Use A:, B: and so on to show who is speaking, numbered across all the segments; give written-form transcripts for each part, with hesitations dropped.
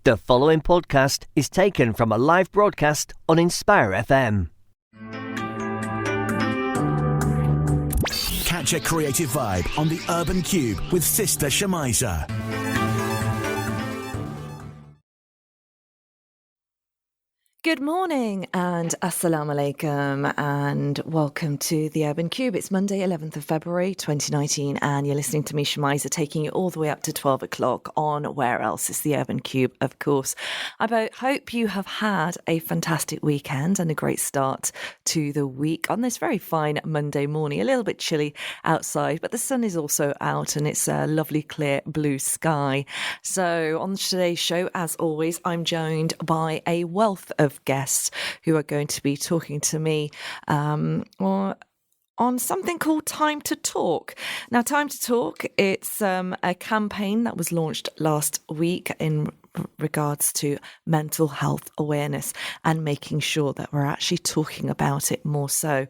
A: The following podcast is taken from a live broadcast on Inspire FM.
B: Catch a creative vibe on the Urban Kube with Sister Shemiza.
C: Good morning and assalamu alaikum and welcome to the Urban Kube. It's Monday 11th of February 2019 and you're listening to me, Shemiza, taking you all the way up to 12 o'clock on Where Else? It's the Urban Kube, of course. I hope you have had a fantastic weekend and a great start to the week on this very fine Monday morning. A little bit chilly outside, but the sun is also out and it's a lovely clear blue sky. So on today's show, as always, I'm joined by a wealth of guests who are going to be talking to me on something called Time to Talk. Now, Time to Talk, it's a campaign that was launched last week in regards to mental health awareness and making sure that we're actually talking about it more so.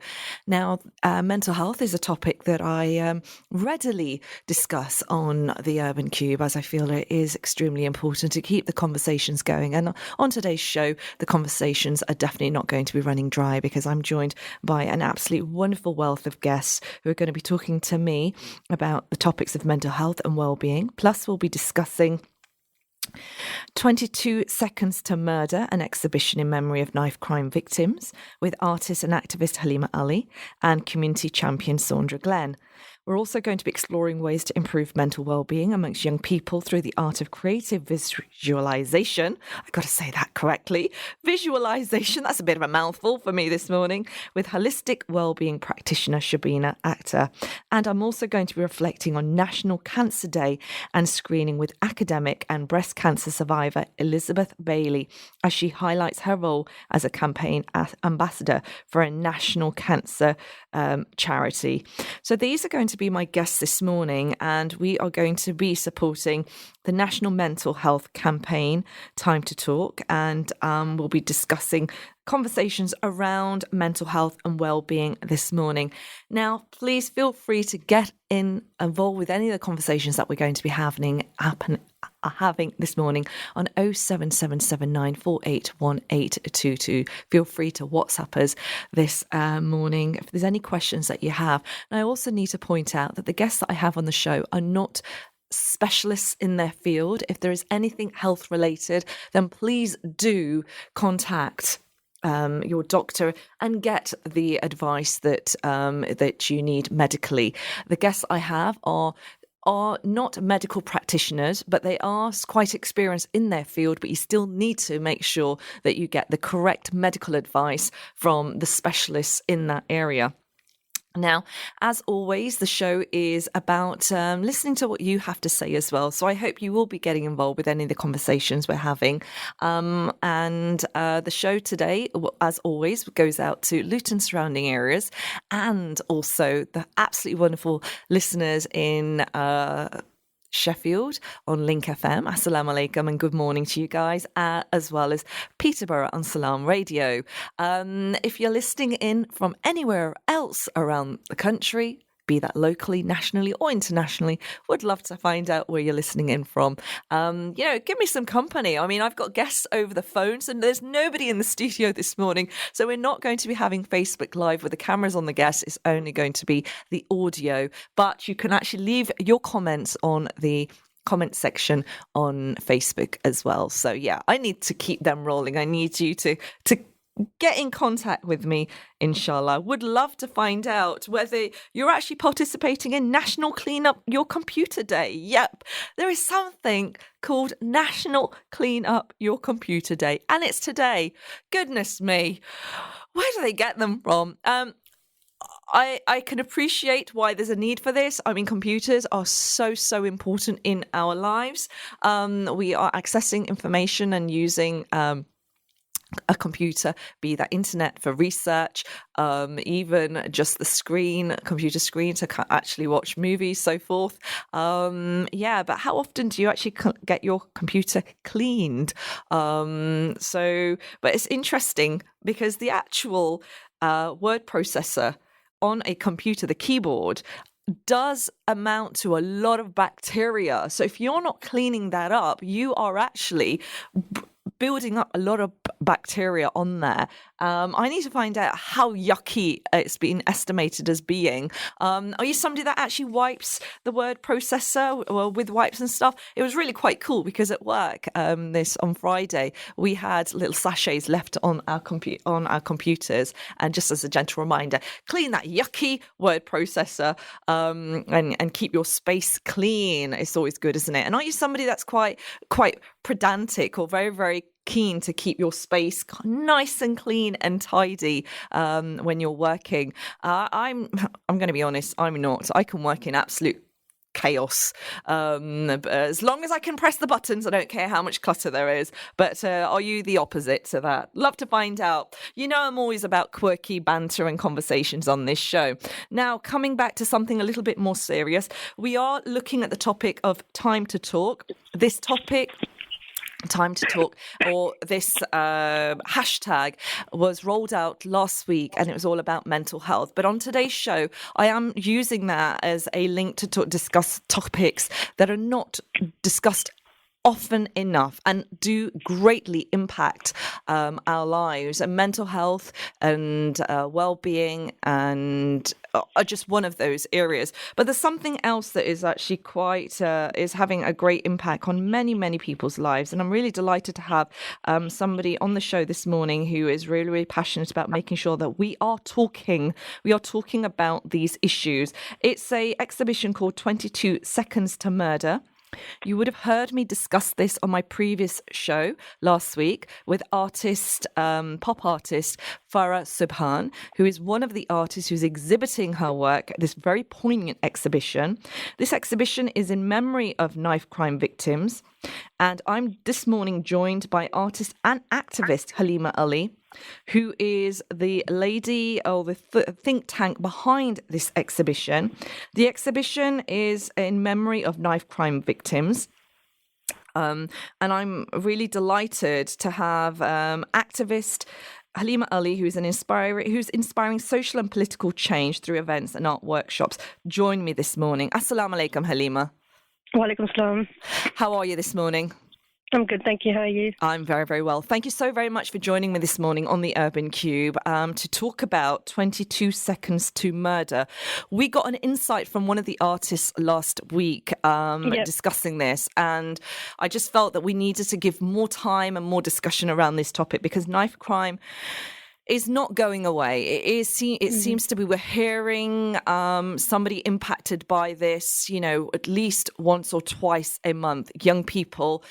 C: Now, mental health is a topic that I readily discuss on the Urban Kube, as I feel it is extremely important to keep the conversations going. And on today's show, the conversations are definitely not going to be running dry because I'm joined by an absolutely wonderful wealth of guests who are going to be talking to me about the topics of mental health and well-being. Plus, we'll be discussing 22 Seconds to Murder, an exhibition in memory of knife crime victims, with artist and activist Haleema Ali and community champion Saundra Glenn. We're also going to be exploring ways to improve mental well-being amongst young people through the art of creative visualization. I've got to say that correctly. Visualization, that's a bit of a mouthful for me this morning, with holistic well-being practitioner Shubina Akhtar. And I'm also going to be reflecting on National Cancer Day and screening with academic and breast cancer survivor Elizabeth Bailey as she highlights her role as a campaign ambassador for a national cancer charity. So these are going to be my guests this morning, and we are going to be supporting the National Mental Health Campaign, Time to Talk, and we'll be discussing conversations around mental health and well-being this morning. Now, please feel free to get involved with any of the conversations that we're going to be having this morning on 07779481822. Feel free to WhatsApp us this morning if there's any questions that you have. And I also need to point out that the guests that I have on the show are not specialists in their field. If there is anything health related, then please do contact your doctor and get the advice that you need medically. The guests I have are not medical practitioners, but they are quite experienced in their field, but you still need to make sure that you get the correct medical advice from the specialists in that area. Now, as always, the show is about listening to what you have to say as well. So I hope you will be getting involved with any of the conversations we're having. And the show today, as always, goes out to Luton surrounding areas and also the absolutely wonderful listeners in Sheffield on Link FM. Assalamu alaikum and good morning to you guys, as well as Peterborough on Salam Radio. If you're listening in from anywhere else around the country, be that locally, nationally or internationally, would love to find out where you're listening in from. Give me some company. I mean, I've got guests over the phone, so there's nobody in the studio this morning. So we're not going to be having Facebook Live with the cameras on the guests. It's only going to be the audio. But you can actually leave your comments on the comment section on Facebook as well. So yeah, I need to keep them rolling. I need you to get in contact with me, inshallah. Would love to find out whether you're actually participating in National Clean Up Your Computer Day. Yep, there is something called National Clean Up Your Computer Day, and it's today. Goodness me, where do they get them from? I can appreciate why there's a need for this. I mean, computers are so important in our lives. We are accessing information and using a computer, be that internet for research, even just the computer screen to actually watch movies, so forth. But how often do you actually get your computer cleaned? But it's interesting because the actual word processor on a computer, the keyboard, does amount to a lot of bacteria. So if you're not cleaning that up, you are actually building up a lot of bacteria on there. I need to find out how yucky it's been estimated as being. Are you somebody that actually wipes the word processor with wipes and stuff? It was really quite cool because at work on Friday we had little sachets left on our computers, and just as a gentle reminder, clean that yucky word processor and keep your space clean. It's always good, isn't it? And are you somebody that's quite pedantic or very, very keen to keep your space nice and clean and tidy when you're working? I'm going to be honest, I'm not. I can work in absolute chaos. But as long as I can press the buttons, I don't care how much clutter there is. But are you the opposite to that? Love to find out. You know, I'm always about quirky banter and conversations on this show. Now, coming back to something a little bit more serious, we are looking at the topic of time to talk. This topic, Time to Talk, or this hashtag, was rolled out last week, and it was all about mental health. But on today's show, I am using that as a link to discuss topics that are not discussed often enough and do greatly impact our lives. And mental health and well-being and are just one of those areas. But there's something else that is actually is having a great impact on many, many people's lives. And I'm really delighted to have somebody on the show this morning who is really, really passionate about making sure that we are talking about these issues. It's a exhibition called 22 Seconds to Murder. You would have heard me discuss this on my previous show last week with pop artist Farah Subhan, who is one of the artists who's exhibiting her work at this very poignant exhibition. This exhibition is in memory of knife crime victims. And I'm this morning joined by artist and activist Haleema Ali, who is the lady or the think tank behind this exhibition. The exhibition is in memory of knife crime victims. And I'm really delighted to have activist Haleema Ali, who's inspiring social and political change through events and art workshops, join me this morning. Assalamu alaikum, Haleema.
D: Wa alaikum salam.
C: How are you this morning?
D: I'm good, thank you. How are you?
C: I'm very, very well. Thank you so very much for joining me this morning on the Urban Kube to talk about 22 Seconds to Murder. We got an insight from one of the artists last week discussing this, and I just felt that we needed to give more time and more discussion around this topic because knife crime is not going away. It seems to be, we're hearing somebody impacted by this, at least once or twice a month. Young people,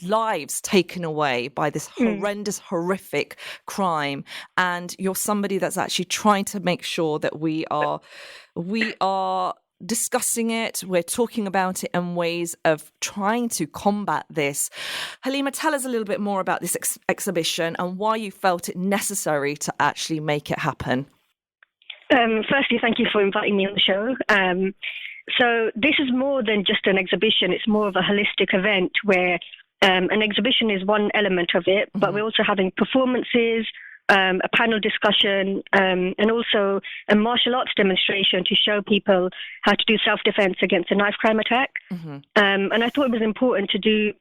C: lives taken away by this horrendous, horrific crime. And you're somebody that's actually trying to make sure that we are discussing it, we're talking about it in ways of trying to combat this. Haleema, tell us a little bit more about this exhibition and why you felt it necessary to actually make it happen.
D: Firstly, thank you for inviting me on the show. So this is more than just an exhibition. It's more of a holistic event where an exhibition is one element of it, but we're also having performances, a panel discussion, and also a martial arts demonstration to show people how to do self-defense against a knife crime attack. And I thought it was important to do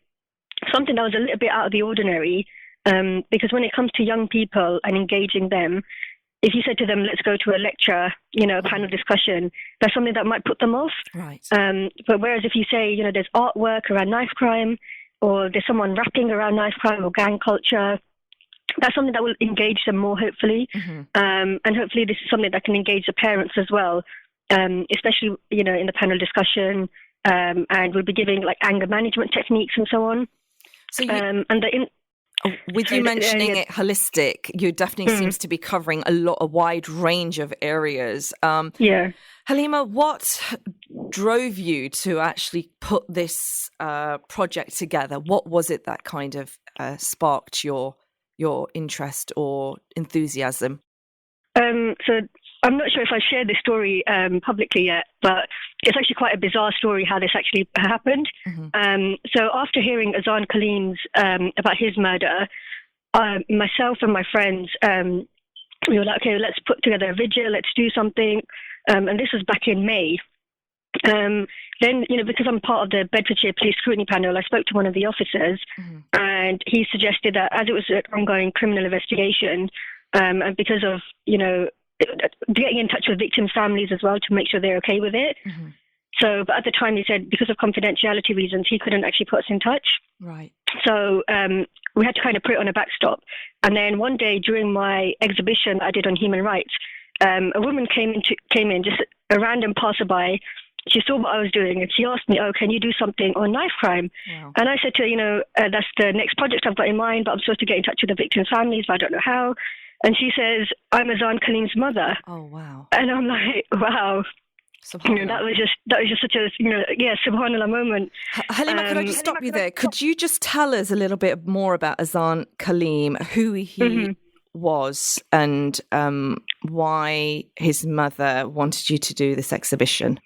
D: something that was a little bit out of the ordinary, because when it comes to young people and engaging them, if you said to them, let's go to a lecture, a panel discussion, that's something that might put them off.
C: Right.
D: But whereas if you say, there's artwork around knife crime, or there's someone rapping around knife crime or gang culture, that's something that will engage them more, hopefully. And hopefully this is something that can engage the parents as well, especially, in the panel discussion. And we'll be giving anger management techniques and so on.
C: So with you mentioning it holistic, you definitely seems to be covering a wide range of areas. Haleema, what drove you to actually put this project together? What was it that kind of sparked your interest or enthusiasm?
D: So I'm not sure if I shared this story publicly yet, but it's actually quite a bizarre story how this actually happened. So after hearing Azan Kaleem's about his murder, myself and my friends, we were like, okay, let's put together a vigil, let's do something. and this was back in May. Then, because I'm part of the Bedfordshire Police Scrutiny Panel, I spoke to one of the officers, and he suggested that as it was an ongoing criminal investigation, and because of, getting in touch with victims' families as well to make sure they're okay with it. So, but at the time he said because of confidentiality reasons, he couldn't actually put us in touch.
C: Right.
D: So we had to kind of put it on a backstop. And then one day during my exhibition I did on human rights, a woman came in, just a random passerby. She saw what I was doing and she asked me, "Oh, can you do something on knife crime?"
C: Wow.
D: And I said to her, that's the next project I've got in mind, but I'm supposed to get in touch with the victims' families, but I don't know how. And she says, "I'm Azan Kalim's mother."
C: Oh, wow.
D: And I'm like, wow.
C: Subhanallah.
D: That was just such a subhanallah moment.
C: Halima, could I just stop you there? Could you just tell us a little bit more about Azan Kalim, who he was, and why his mother wanted you to do this exhibition?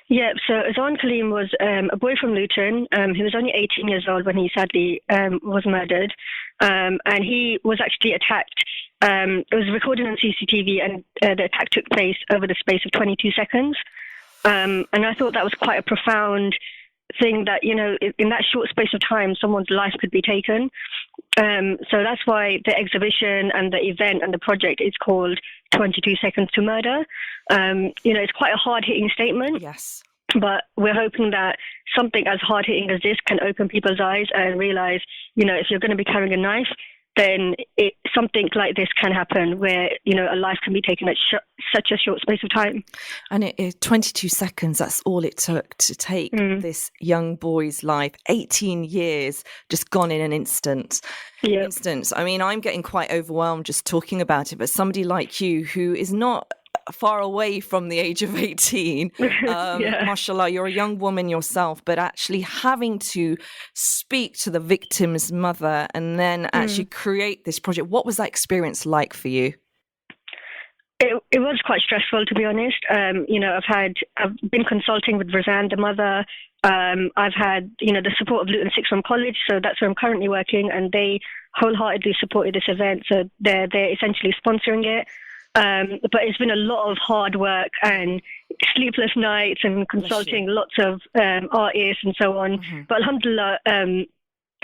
D: Yeah, so Azan Kalim was a boy from Luton. He was only 18 years old when he sadly was murdered, and he was actually attacked. It was recorded on CCTV, and the attack took place over the space of 22 seconds. And I thought that was quite a profound thing that, in that short space of time, someone's life could be taken. So that's why the exhibition and the event and the project is called 22 Seconds to Murder. It's quite a hard-hitting statement.
C: Yes.
D: But we're hoping that something as hard-hitting as this can open people's eyes and realize, if you're going to be carrying a knife, then something like this can happen where, a life can be taken at such a short space of time. And
C: it 22 seconds, that's all it took to take this young boy's life. 18 years just gone in an instant.
D: Yeah.
C: I mean, I'm getting quite overwhelmed just talking about it, but somebody like you who is not far away from the age of 18. Mashallah, you're a young woman yourself, but actually having to speak to the victim's mother and then actually create this project. What was that experience like for you?
D: It was quite stressful, to be honest. I've been consulting with Razan, the mother. I've had, the support of Luton Sixth Form College, so that's where I'm currently working, and they wholeheartedly supported this event, so they're essentially sponsoring it. But it's been a lot of hard work and sleepless nights and consulting lots of artists and so on. But alhamdulillah,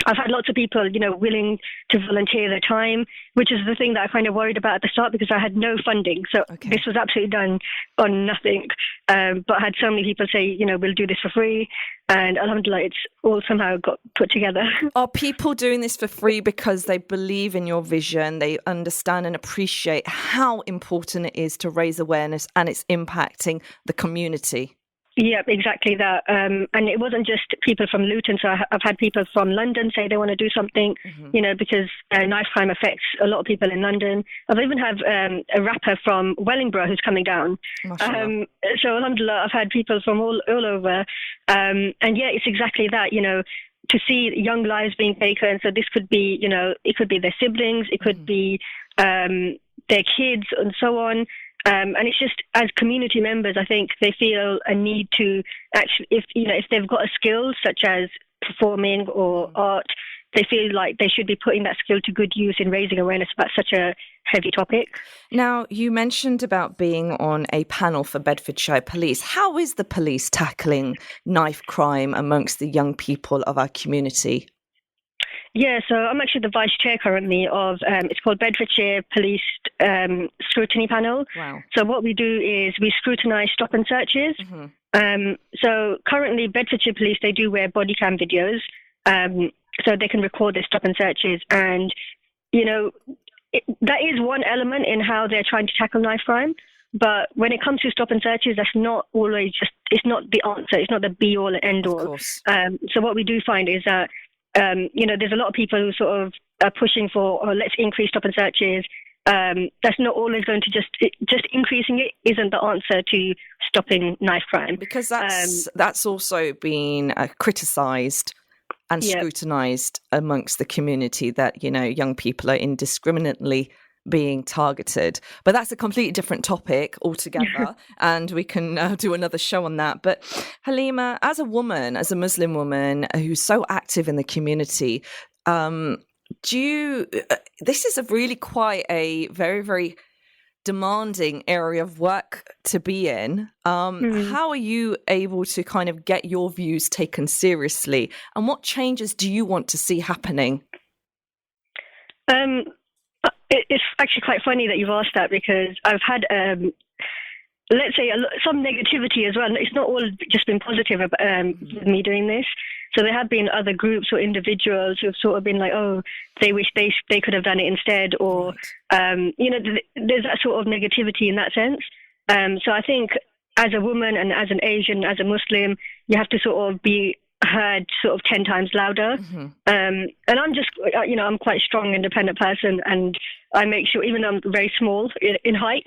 D: I've had lots of people, willing to volunteer their time, which is the thing that I kind of worried about at the start because I had no funding. So this was absolutely done on nothing. But I had so many people say, we'll do this for free. And alhamdulillah, it's all somehow got put together.
C: Are people doing this for free because they believe in your vision, they understand and appreciate how important it is to raise awareness and it's impacting the community?
D: Yeah, exactly that. And it wasn't just people from Luton. So I've had people from London say they want to do something, because knife crime affects a lot of people in London. I've even had a rapper from Wellingborough who's coming down. So alhamdulillah, I've had people from all over. And yeah, it's exactly that, to see young lives being taken. So this could be, it could be their siblings, it could be their kids and so on. And it's just, as community members, I think they feel a need to actually, if they've got a skill such as performing or art, they feel like they should be putting that skill to good use in raising awareness about such a heavy topic. Now,
C: you mentioned about being on a panel for Bedfordshire Police. How is the police tackling knife crime amongst the young people of our community?
D: Yeah, so I'm actually the vice chair currently of, it's called Bedfordshire Police Scrutiny Panel.
C: Wow.
D: So what we do is we scrutinise stop and searches. So currently Bedfordshire Police, they do wear body cam videos, so they can record their stop and searches. And, that is one element in how they're trying to tackle knife crime. But when it comes to stop and searches, that's not always it's not the answer. It's not the be all and end all.
C: Of course.
D: So what we do find is that, there's a lot of people who sort of are pushing for, let's increase stop and searches. That's not always going to just increasing it isn't the answer to stopping knife crime.
C: Because that's also been criticised and scrutinised amongst the community that, young people are indiscriminately being targeted. But that's a completely different topic altogether, and we can do another show on that. But Haleema, as a woman, as a Muslim woman who's so active in the community, this is a really quite a very, very demanding area of work to be in. How are you able to kind of get your views taken seriously? And what changes do you want to see happening?
D: It's actually quite funny that you've asked that, because I've had, let's say, some negativity as well. It's not all just been positive with me doing this. So there have been other groups or individuals who have sort of been like, oh, they wish they could have done it instead, or, there's that sort of negativity in that sense. So I think as a woman and as an Asian, as a Muslim, you have to sort of be heard sort of 10 times louder. And I'm just, I'm quite a strong, independent person, and I make sure, even though I'm very small in height,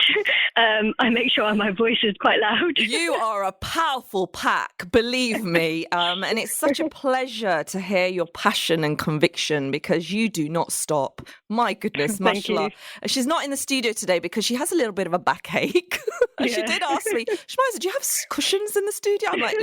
D: I make sure my voice is quite loud.
C: You are a powerful pack, believe me. And it's such a pleasure to hear your passion and conviction, because you do not stop. My goodness, mashallah. She's not in the studio today because she has a little bit of a backache. She did ask me, Shemiza, do you have cushions in the studio? I'm like,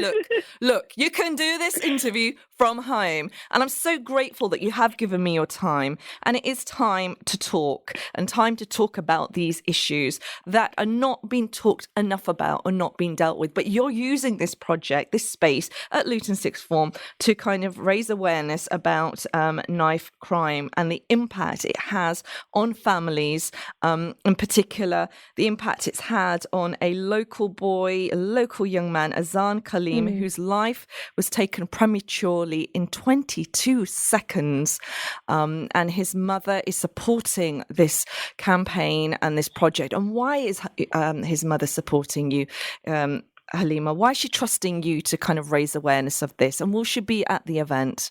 C: look, you can do this interview from home. And I'm so grateful that you have given me your time. And it is time to talk, and time to talk about these issues that are not being talked enough about or not being dealt with. But you're using this project, this space at Luton Sixth Form to kind of raise awareness about knife crime and the impact it has on families, in particular, the impact it's had on a local boy, a local young man, Azan Kaleem, whose life was taken prematurely in 22 seconds. And his mother is supporting this campaign and this project. And why is his mother supporting you, Haleema? Why is she trusting you to kind of raise awareness of this? And will she be at the event?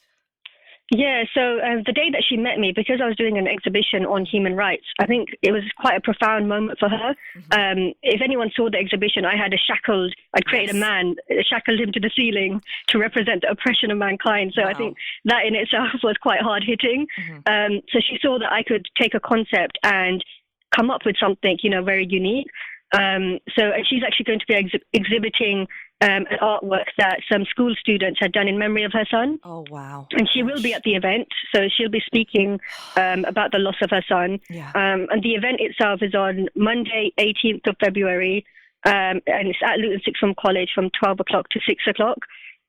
D: Yeah, so the day that she met me, because I was doing an exhibition on human rights, I think it was quite a profound moment for her. If anyone saw the exhibition, I'd created a man, shackled him to the ceiling to represent the oppression of mankind. So I think that in itself was quite hard hitting. So she saw that I could take a concept and come up with something, very unique. And she's actually going to be exhibiting an artwork that some school students had done in memory of her son.
C: Oh, wow.
D: And she will be at the event, so she'll be speaking about the loss of her son. And the event itself is on Monday, 18th of February, and it's at Luton Sixth Form College from 12 o'clock to 6 o'clock.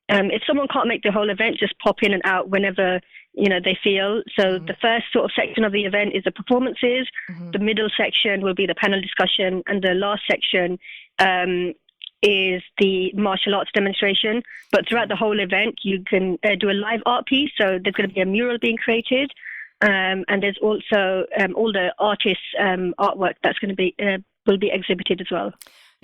D: If someone can't make the whole event, just pop in and out whenever they feel. So the first sort of section of the event is the performances. The middle section will be the panel discussion, and the last section is the martial arts demonstration. But throughout the whole event, you can do a live art piece. So there's going to be a mural being created, and there's also all the artists' artwork that's going to be will be exhibited as well.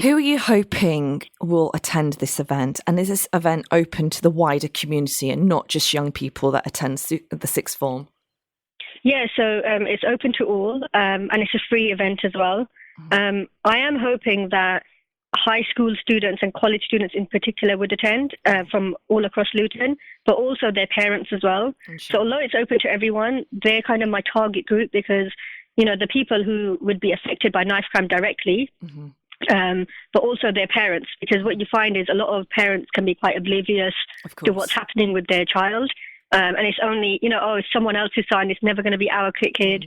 C: Who are you hoping will attend this event? And is this event open to the wider community and not just young people that attend the Sixth Form?
D: Yeah, so it's open to all, and it's a free event as well. I am hoping that high school students and college students in particular would attend from all across Luton, but also their parents as well. So although it's open to everyone, they're kind of my target group, because, the people who would be affected by knife crime directly, but also their parents, because what you find is a lot of parents can be quite oblivious to what's happening with their child. And it's only, it's someone else's son, it's never going to be our kid,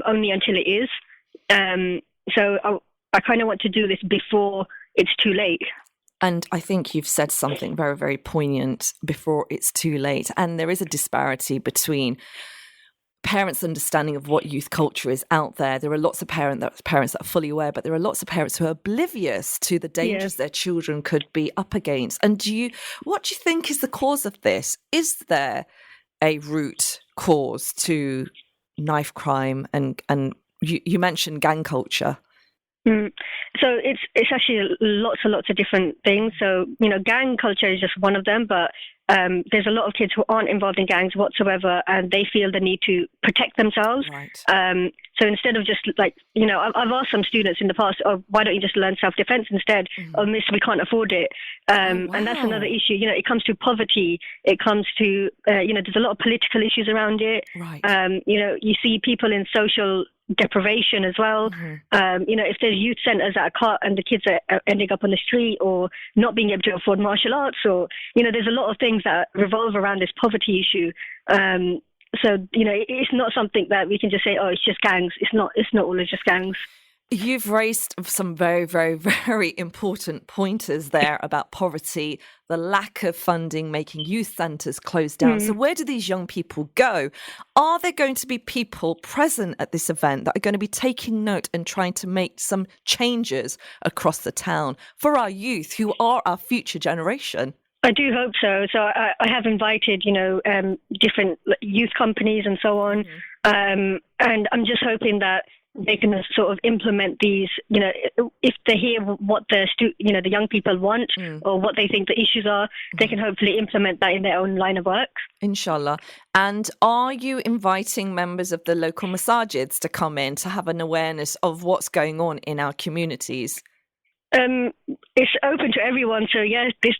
D: only until it is. So I kind of want to do this before it's too late.
C: And I think you've said something very, very poignant, before it's too late. And there is a disparity between parents' understanding of what youth culture is out there. There are lots of parents that are fully aware, but there are lots of parents who are oblivious to the dangers their children could be up against. And what do you think is the cause of this? Is there a root cause to knife crime? And you mentioned gang culture.
D: So it's actually lots and lots of different things. So, gang culture is just one of them, but there's a lot of kids who aren't involved in gangs whatsoever, and they feel the need to protect themselves. Right. So instead of just I've asked some students in the past, why don't you just learn self-defense instead? Oh, miss, we can't afford it. And that's another issue. It comes to poverty. It comes to, there's a lot of political issues around it. Right. You see people in social deprivation as well. If there's youth centres that are cut and the kids are ending up on the street, or not being able to afford martial arts, or, there's a lot of things that revolve around this poverty issue. So, it's not something that we can just say, oh, it's just gangs. It's not all just gangs.
C: You've raised some very, very, very important pointers there about poverty, the lack of funding, making youth centres close down. So where do these young people go? Are there going to be people present at this event that are going to be taking note and trying to make some changes across the town for our youth who are our future generation?
D: I do hope so. So I have invited, different youth companies and so on. And I'm just hoping that they can sort of implement these, if they hear what the young people want or what they think the issues are, they can hopefully implement that in their own line of work. Inshallah.
C: And are you inviting members of the local masajids to come in to have an awareness of what's going on in our communities?
D: It's open to everyone. So yeah, this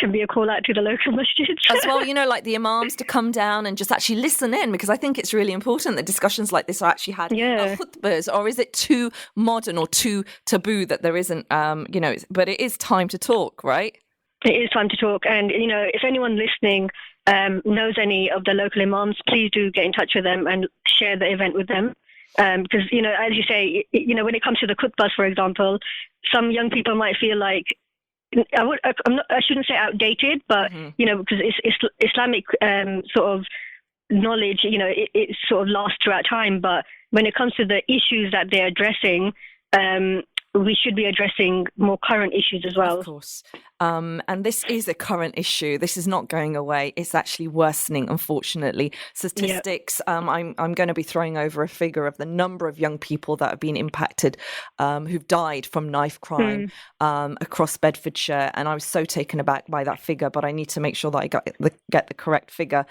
D: can be a call out to the local masjids.
C: As well, like the imams to come down and just actually listen in, because I think it's really important that discussions like this are actually had khutbahs, or is it too modern or too taboo that there isn't, but it is time to talk, right?
D: It is time to talk. And, if anyone listening knows any of the local imams, please do get in touch with them and share the event with them. Because, as you say, when it comes to the khutbahs, for example, some young people might feel like, I shouldn't say outdated, but, because it's Islamic sort of knowledge, it sort of lasts throughout time. But when it comes to the issues that they're addressing, we should be addressing more current issues as well.
C: Of course. And this is a current issue. This is not going away. It's actually worsening, unfortunately. Statistics, I'm going to be throwing over a figure of the number of young people that have been impacted, who've died from knife crime across Bedfordshire. And I was so taken aback by that figure, but I need to make sure that I get the correct figure.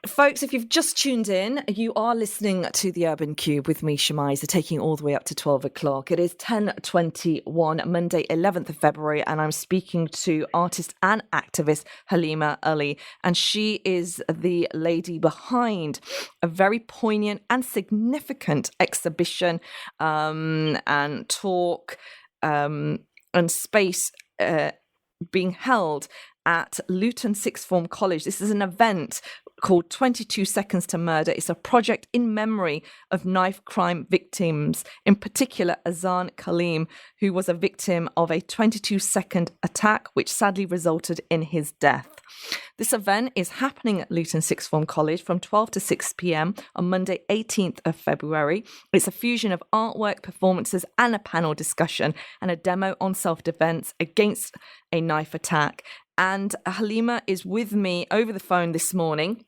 C: Folks, if you've just tuned in, you are listening to the Urban Kube with me, Shemiza, taking all the way up to 12 o'clock. It is 10:21, Monday, 11th of February, and I'm speaking to artist and activist Haleema Ali, and she is the lady behind a very poignant and significant exhibition and talk and space being held at Luton Sixth Form College. This is an event called 22 Seconds to Murder. It's a project in memory of knife crime victims, in particular Azan Kaleem, who was a victim of a 22-second attack, which sadly resulted in his death. This event is happening at Luton Sixth Form College from 12 to 6 p.m. on Monday, 18th of February. It's a fusion of artwork, performances, and a panel discussion, and a demo on self-defense against a knife attack. And Haleema is with me over the phone this morning,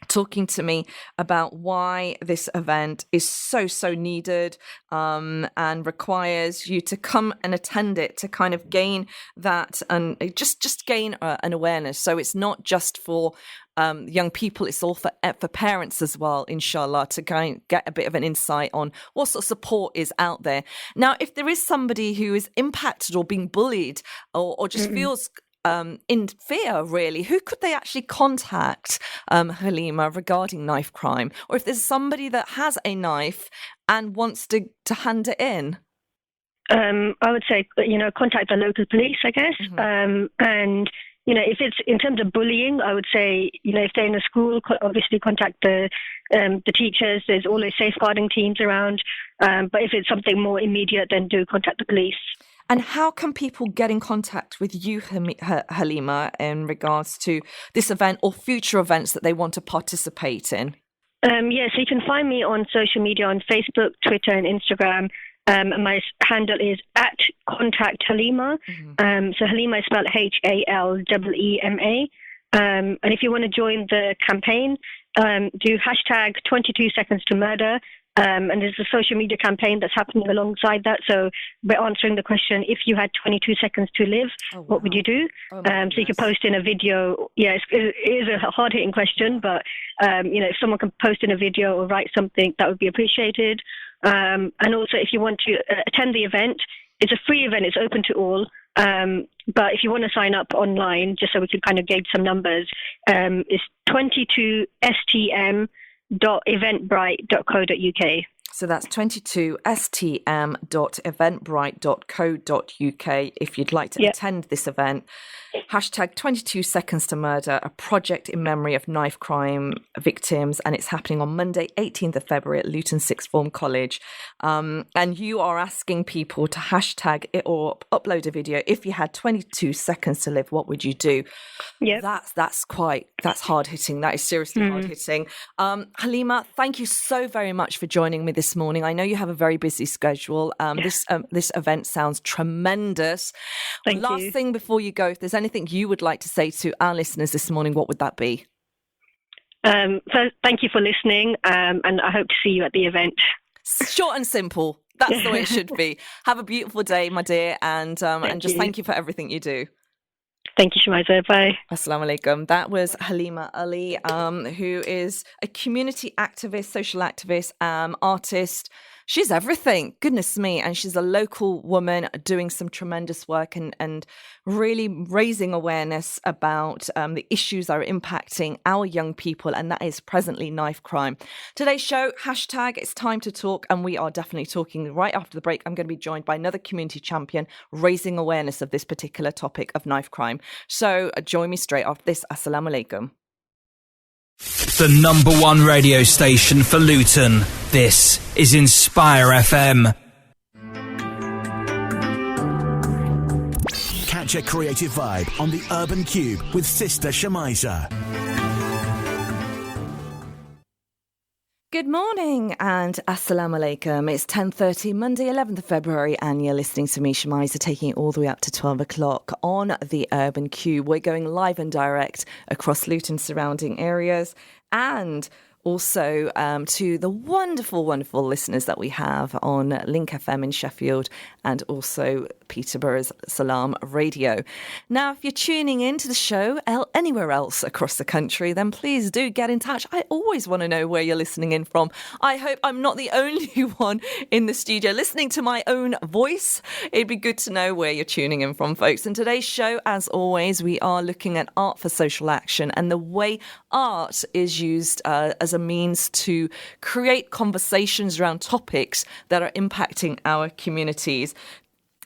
C: talking to me about why this event is so needed and requires you to come and attend it to kind of gain that and just gain an awareness. So it's not just for young people, it's all for parents as well, inshallah, to get a bit of an insight on what sort of support is out there. Now, if there is somebody who is impacted or being bullied or just feels in fear, really, who could they actually contact, Haleema, regarding knife crime? Or if there's somebody that has a knife and wants to hand it in?
D: I would say, contact the local police, I guess. And, if it's in terms of bullying, I would say, if they're in a school, obviously contact the teachers. There's always safeguarding teams around. But if it's something more immediate, then do contact the police.
C: And how can people get in contact with you, Haleema, in regards to this event or future events that they want to participate in?
D: So you can find me on social media on Facebook, Twitter, and Instagram. And my handle is @ContactHaleema. So Haleema is spelled HALEEMA. And if you want to join the campaign, do hashtag 22 Seconds to Murder. And there's a social media campaign that's happening alongside that. So we're answering the question, if you had 22 seconds to live, what would you do? So you can post in a video. Yeah, it is a hard-hitting question, but, if someone can post in a video or write something, that would be appreciated. And also, if you want to attend the event, it's a free event. It's open to all. But if you want to sign up online, just so we can kind of gauge some numbers, it's 22stm.eventbrite.co.uk.
C: So that's 22stm.eventbrite.co.uk if you'd like to attend this event. Hashtag 22 Seconds to Murder, a project in memory of knife crime victims. And it's happening on Monday, 18th of February at Luton Sixth Form College. And you are asking people to hashtag it or upload a video. If you had 22 seconds to live, what would you do?
D: Yeah,
C: That's hard hitting. That is seriously hard hitting. Haleema, thank you so very much for joining me this morning. I know you have a very busy schedule. This event sounds tremendous. Last thing before you go, if there's anything you would like to say to our listeners this morning, what would that be?
D: First, thank you for listening, and I hope to see you at the event.
C: Short and simple. That's the way it should be. Have a beautiful day, my dear, and thank you for everything you do.
D: Thank you, Shemiza. Bye.
C: Assalamu alaikum. That was Haleema Ali, who is a community activist, social activist, artist. She's everything. Goodness me. And she's a local woman doing some tremendous work and really raising awareness about the issues that are impacting our young people. And that is presently knife crime. Today's show, hashtag It's Time to Talk. And we are definitely talking right after the break. I'm going to be joined by another community champion raising awareness of this particular topic of knife crime. So join me straight after this. Assalamu alaikum.
B: The number one radio station for Luton. This is Inspire FM. Catch a creative vibe on the Urban Kube with Sister Shemiza.
C: Good morning and Assalamu alaikum. It's 10:30, Monday 11th of February, and you're listening to me, Shemiza, taking it all the way up to 12 o'clock on the Urban Kube. We're going live and direct across Luton surrounding areas and also to the wonderful, wonderful listeners that we have on Link FM in Sheffield and also Peterborough's Salam Radio. Now, if you're tuning into the show anywhere else across the country, then please do get in touch. I always want to know where you're listening in from. I hope I'm not the only one in the studio listening to my own voice. It'd be good to know where you're tuning in from, folks. And today's show, as always, we are looking at art for social action and the way art is used as a means to create conversations around topics that are impacting our communities.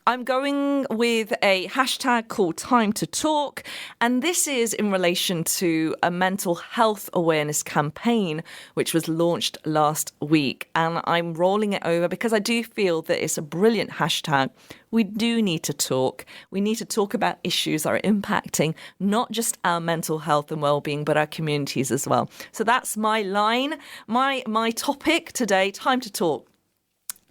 C: I'm going with a hashtag called Time to Talk, and this is in relation to a mental health awareness campaign which was launched last week, and I'm rolling it over because I do feel that it's a brilliant hashtag. We do need to talk. We need to talk about issues that are impacting not just our mental health and well-being, but our communities as well. So that's my line, my topic today, Time to Talk.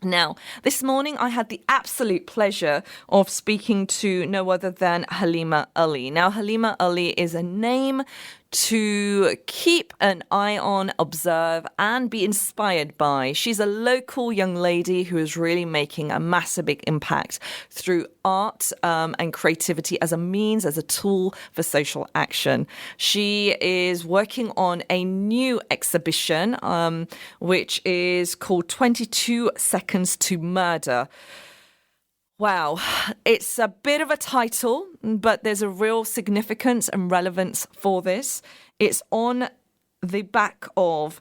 C: Now, this morning I had the absolute pleasure of speaking to no other than Haleema Ali. Now, Haleema Ali is a name to keep an eye on, observe, and be inspired by. She's a local young lady who is really making a massive big impact through art and creativity as a means, as a tool for social action. She is working on a new exhibition, which is called 22 Seconds to Murder. Wow, it's a bit of a title, but there's a real significance and relevance for this. It's on the back of,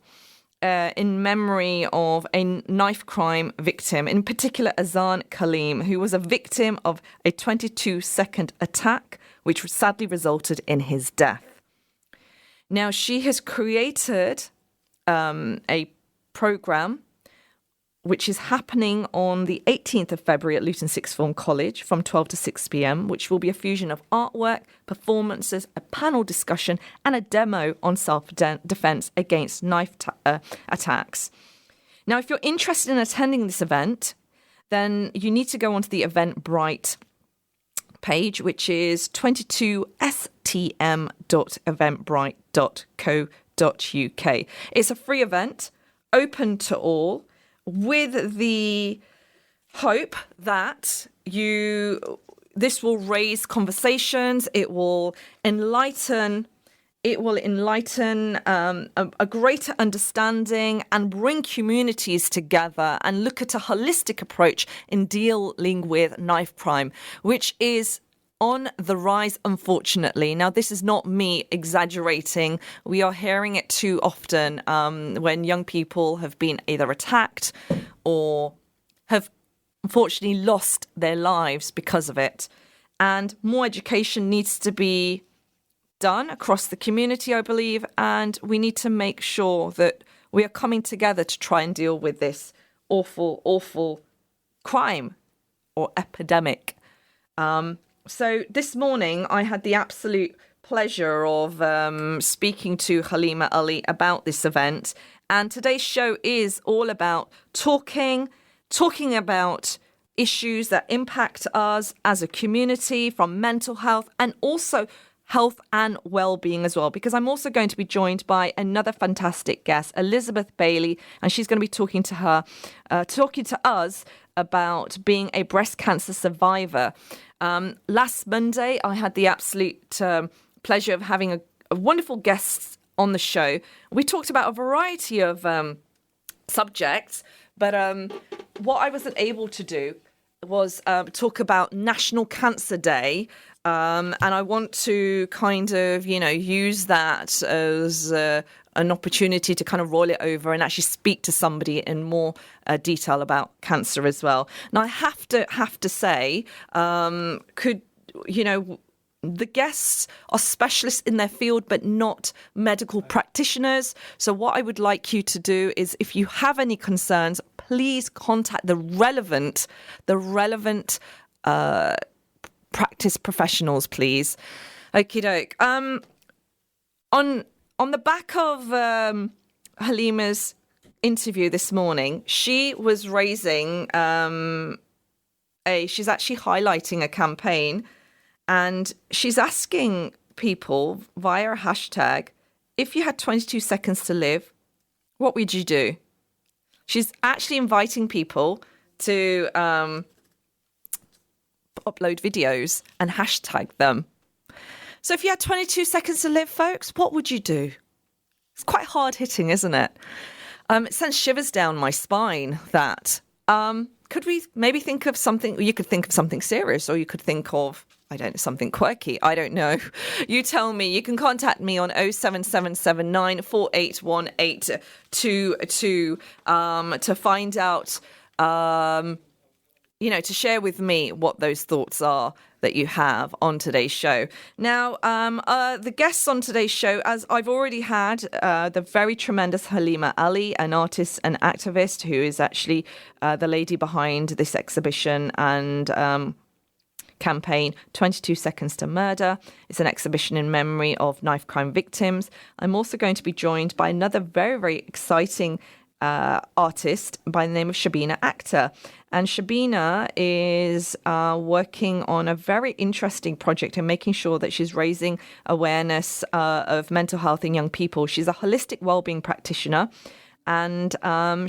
C: in memory of a knife crime victim, in particular Azan Kaleem, who was a victim of a 22-second attack, which sadly resulted in his death. Now, she has created a program which is happening on the 18th of February at Luton Sixth Form College from 12 to 6 p.m, which will be a fusion of artwork, performances, a panel discussion, and a demo on self-defense against knife attacks. Now, if you're interested in attending this event, then you need to go onto the Eventbrite page, which is 22stm.eventbrite.co.uk. It's a free event, open to all, with the hope that this will raise conversations, it will enlighten a greater understanding and bring communities together and look at a holistic approach in dealing with knife crime, which is on the rise, unfortunately. Now, this is not me exaggerating. We are hearing it too often when young people have been either attacked or have unfortunately lost their lives because of it. And more education needs to be done across the community, I believe, and we need to make sure that we are coming together to try and deal with this awful, awful crime or epidemic. So this morning, I had the absolute pleasure of speaking to Haleema Ali about this event. And today's show is all about talking about issues that impact us as a community, from mental health and also health and well-being as well, because I'm also going to be joined by another fantastic guest, Elizabeth Bailey, and she's going to be talking to us about being a breast cancer survivor. Last Monday, I had the absolute pleasure of having a wonderful guest on the show. We talked about a variety of subjects, but what I wasn't able to do was talk about National Cancer Day. And I want to kind of, use that as an opportunity to kind of roll it over and actually speak to somebody in more detail about cancer as well. Now, I have to say, the guests are specialists in their field, but not medical practitioners. So what I would like you to do is, if you have any concerns, please contact the relevant practice professionals, please. Okie doke. On the back of Haleema's interview this morning, she was raising she's actually highlighting a campaign, and she's asking people via a hashtag, if you had 22 seconds to live, what would you do? She's actually inviting people to upload videos and hashtag them. So if you had 22 seconds to live, folks, what would you do? It's quite hard hitting, isn't it? It sends shivers down my spine, that. Could we maybe think of something? You could think of something serious, or you could think of, I don't know, something quirky. I don't know. You tell me. You can contact me on 07779 481822 to find out, to share with me what those thoughts are that you have on today's show. Now, the guests on today's show, as I've already had, the very tremendous Haleema Ali, an artist and activist who is actually the lady behind this exhibition and campaign, 22 Seconds to Murder. It's an exhibition in memory of knife crime victims. I'm also going to be joined by another very, very exciting artist by the name of Shubina Akhtar. And Shubina is working on a very interesting project and making sure that she's raising awareness of mental health in young people. She's a holistic wellbeing practitioner, and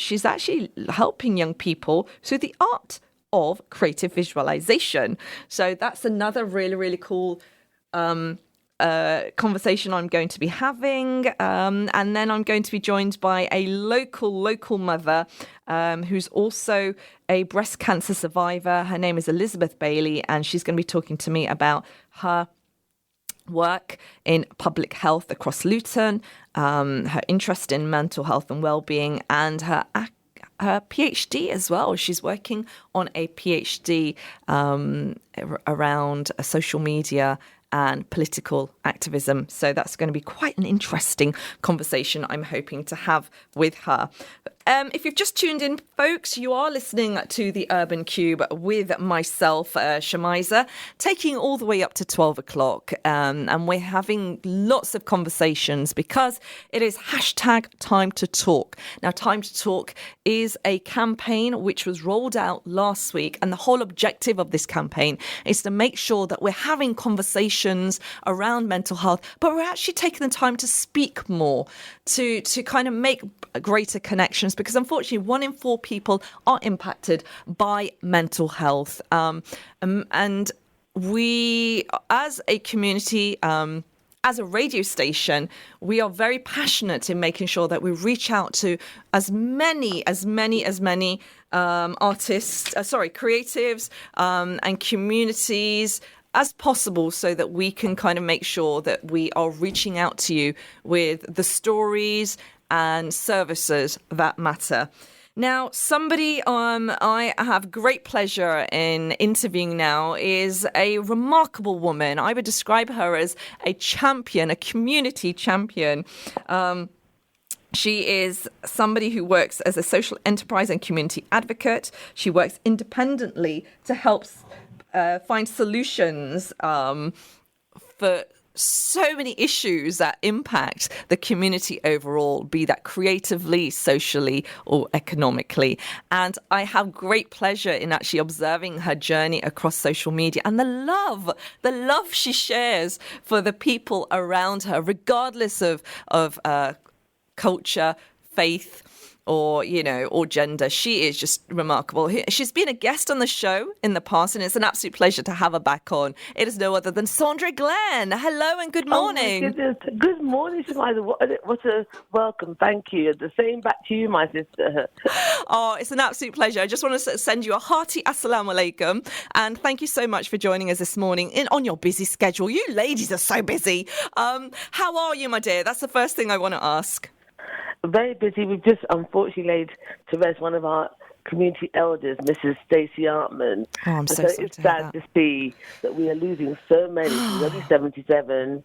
C: she's actually helping young people through the art of creative visualization. So that's another really, really cool conversation I'm going to be having, and then I'm going to be joined by a local mother who's also a breast cancer survivor. Her name is Elizabeth Bailey, and she's going to be talking to me about her work in public health across Luton, her interest in mental health and well-being, and her PhD as well. She's working on a PhD around social media and political activism. So that's going to be quite an interesting conversation I'm hoping to have with her. If you've just tuned in, folks, you are listening to the Urban Kube with myself, Shemiza, taking all the way up to 12 o'clock. And we're having lots of conversations because it is hashtag Time to Talk. Now, Time to Talk is a campaign which was rolled out last week. And the whole objective of this campaign is to make sure that we're having conversations around mental health, but we're actually taking the time to speak more, to kind of make greater connections, because unfortunately 1 in 4 people are impacted by mental health. And we, as a community, as a radio station, we are very passionate in making sure that we reach out to as many artists, creatives, and communities as possible so that we can kind of make sure that we are reaching out to you with the stories and services that matter. Now, somebody I have great pleasure in interviewing now is a remarkable woman. I would describe her as a champion, a community champion. She is somebody who works as a social enterprise and community advocate. She works independently to help find solutions for so many issues that impact the community overall, be that creatively, socially, or economically. And I have great pleasure in actually observing her journey across social media and the love she shares for the people around her, regardless of culture, faith, or gender. She is just remarkable. She's been a guest on the show in the past, and it's an absolute pleasure to have her back on. It is no other than Saundra Glenn. Hello and good morning.
E: Oh my goodness. Good morning, Shemiza. What a welcome. Thank you. The same back to you, my sister.
C: Oh, it's an absolute pleasure. I just want to send you a hearty assalamu alaikum, and thank you so much for joining us this morning on your busy schedule. You ladies are so busy. How are you, my dear? That's the first thing I want to ask.
E: Very busy. We've just unfortunately laid to rest one of our community elders, Mrs. Stacey Artman.
C: Oh, I'm so sorry
E: it's
C: to hear
E: sad
C: that.
E: to see that we are losing so many. She's only 77.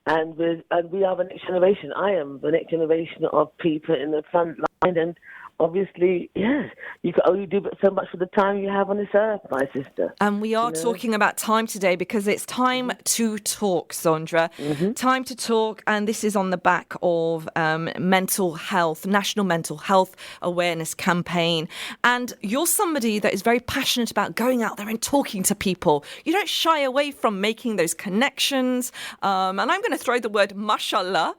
E: And we are the next generation. I am the next generation of people in the front line. And obviously, yes, you can only do but so much for the time you have on this earth, my sister.
C: And we are talking about time today because it's time to talk, Saundra. Mm-hmm. Time to talk, and this is on the back of mental health, National Mental Health Awareness Campaign. And you're somebody that is very passionate about going out there and talking to people. You don't shy away from making those connections. And I'm going to throw the word mashallah,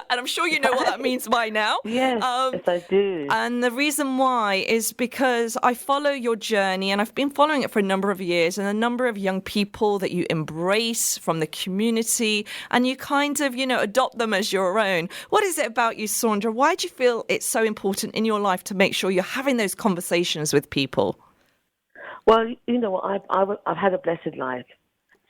C: and I'm sure you know what that means by now.
E: Yes, yes, I do.
C: And the reason why is because I follow your journey, and I've been following it for a number of years, and a number of young people that you embrace from the community, and you kind of, adopt them as your own. What is it about you, Saundra? Why do you feel it's so important in your life to make sure you're having those conversations with people?
E: Well, I've had a blessed life,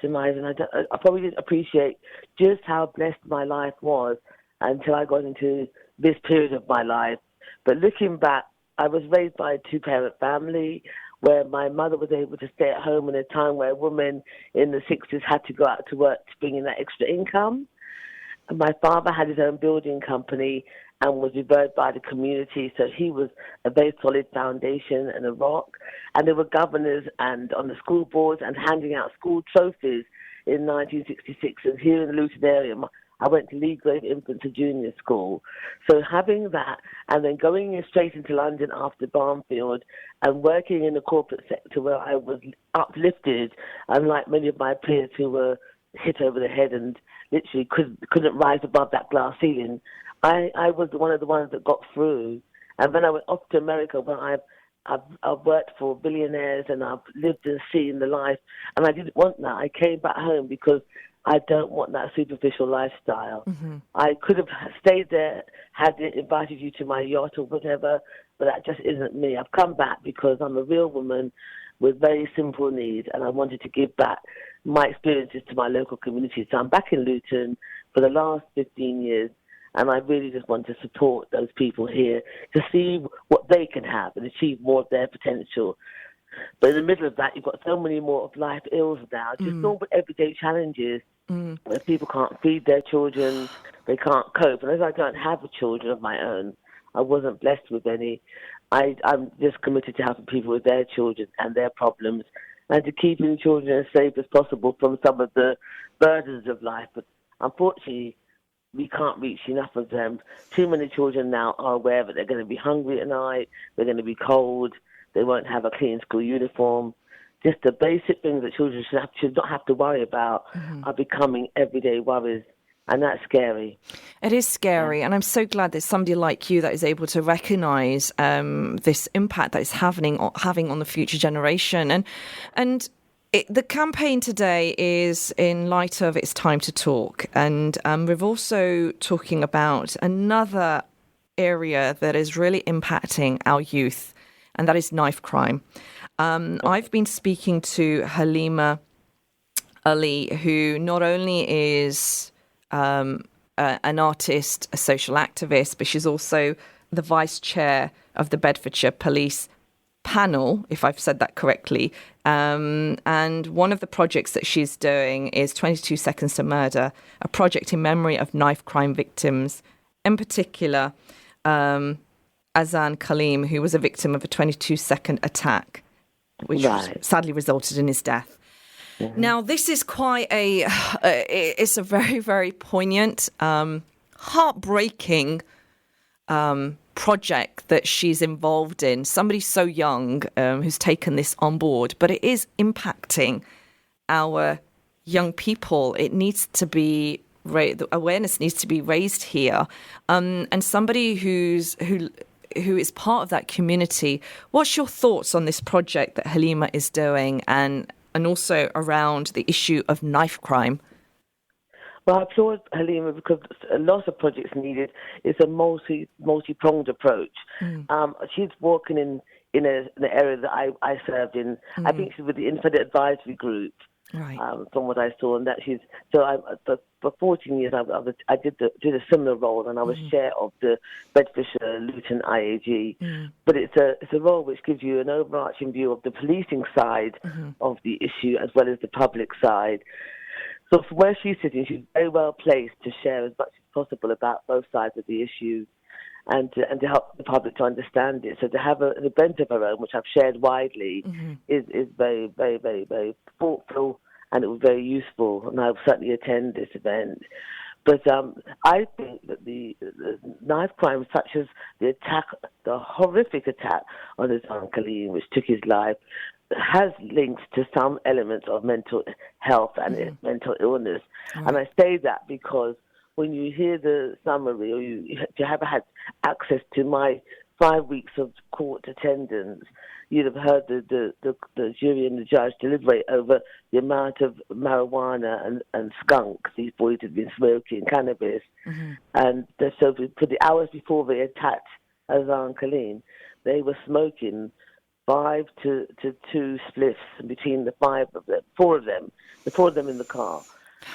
E: Shemiza, and I probably didn't appreciate just how blessed my life was until I got into this period of my life. But looking back, I was raised by a two-parent family where my mother was able to stay at home in a time where women in the 60s had to go out to work to bring in that extra income. And my father had his own building company and was revered by the community, so he was a very solid foundation and a rock. And there were governors and on the school boards and handing out school trophies in 1966. And here in the Luton area, I went to Lee Grade Infant and Junior School. So having that and then going straight into London after Barnfield and working in the corporate sector where I was uplifted, unlike many of my peers who were hit over the head and literally couldn't rise above that glass ceiling, I was one of the ones that got through. And then I went off to America where I've worked for billionaires and I've lived and seen the life. And I didn't want that. I came back home because I don't want that superficial lifestyle. Mm-hmm. I could have stayed there, had it invited you to my yacht or whatever, but that just isn't me. I've come back because I'm a real woman with very simple needs, and I wanted to give back my experiences to my local community. So I'm back in Luton for the last 15 years, and I really just want to support those people here to see what they can have and achieve more of their potential. But in the middle of that, you've got so many more of life ills now, just normal everyday challenges where people can't feed their children, they can't cope. And as I don't have children of my own, I wasn't blessed with any, I'm just committed to helping people with their children and their problems and to keeping children as safe as possible from some of the burdens of life. But unfortunately, we can't reach enough of them. Too many children now are aware that they're going to be hungry at night, they're going to be cold, they won't have a clean school uniform. Just the basic things that children should not have to worry about are becoming everyday worries. And that's scary.
C: It is scary. Yeah. And I'm so glad there's somebody like you that is able to recognise this impact that it's having on the future generation. And the campaign today is in light of It's Time to Talk. And we're also talking about another area that is really impacting our youth, and that is knife crime. I've been speaking to Haleema Ali, who not only is an artist, a social activist, but she's also the vice chair of the Bedfordshire Police panel, if I've said that correctly. And one of the projects that she's doing is 22 Seconds to Murder, a project in memory of knife crime victims, in particular Azan Kaleem, who was a victim of a 22-second attack, which sadly resulted in his death. Mm-hmm. Now, this is quite it's a very, very poignant, heartbreaking project that she's involved in. Somebody so young who's taken this on board, but it is impacting our young people. It needs to be the awareness needs to be raised here, and somebody who is part of that community. What's your thoughts on this project that Haleema is doing, and also around the issue of knife crime?
E: Well, I applaud Haleema because a lot of projects needed. It's a multi-pronged approach. She's working in an area that I served in. I think she's with the Infant Advisory Group, right? From what I saw, and that she's for 14 years I did a similar role, and I was chair of the Bedfordshire Luton IAG. But it's a role which gives you an overarching view of the policing side of the issue as well as the public side. So from where she's sitting, she's very well placed to share as much as possible about both sides of the issue and to help the public to understand it. So to have an event of her own, which I've shared widely, is very, very, very, very thoughtful, and it was very useful, and I'll certainly attend this event. But I think that the knife crime, such as the horrific attack on Azan Kaleem, which took his life, has links to some elements of mental health and mental illness. And I say that because when you hear the summary, or you have had access to my 5 weeks of court attendance, you'd have heard the jury and the judge deliberate over the amount of marijuana and skunk these boys had been smoking, cannabis. And so for the hours before they attacked Azan Kaleem, they were smoking 5 to 2 spliffs between the 4 of them in the car.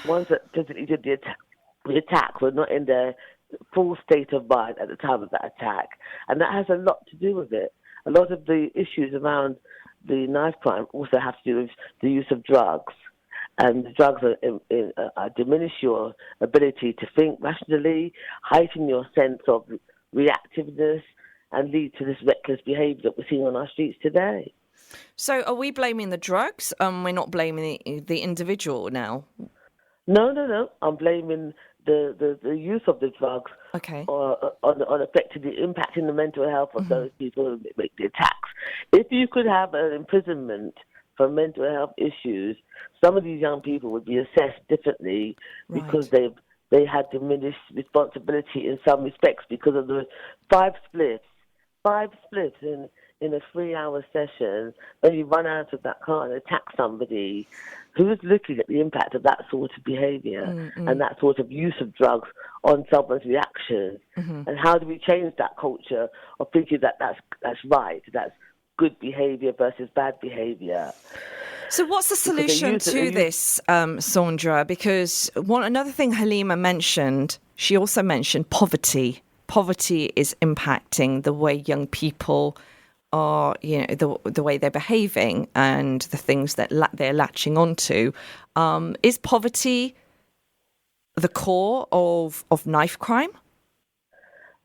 E: Ones that physically did the attack were not in their full state of mind at the time of that attack. And that has a lot to do with it. A lot of the issues around the knife crime also have to do with the use of drugs. And the drugs diminish your ability to think rationally, heighten your sense of reactiveness, and lead to this reckless behaviour that we're seeing on our streets today.
C: So are we blaming the drugs? We're not blaming the individual now?
E: No. I'm blaming the use of the drugs on impacting the mental health of those people who make the attacks. If you could have an imprisonment for mental health issues, some of these young people would be assessed differently because they had diminished responsibility in some respects because of the 5 splits in a 3-hour session. When you run out of that car and attack somebody, who's looking at the impact of that sort of behaviour and that sort of use of drugs on someone's reaction? And how do we change that culture of thinking that that's right, that's good behaviour versus bad behaviour?
C: So what's the solution to this, Saundra? Because another thing Haleema mentioned, she also mentioned poverty. Poverty is impacting the way young people are, the way they're behaving and the things that they're latching onto. Is poverty the core of knife crime?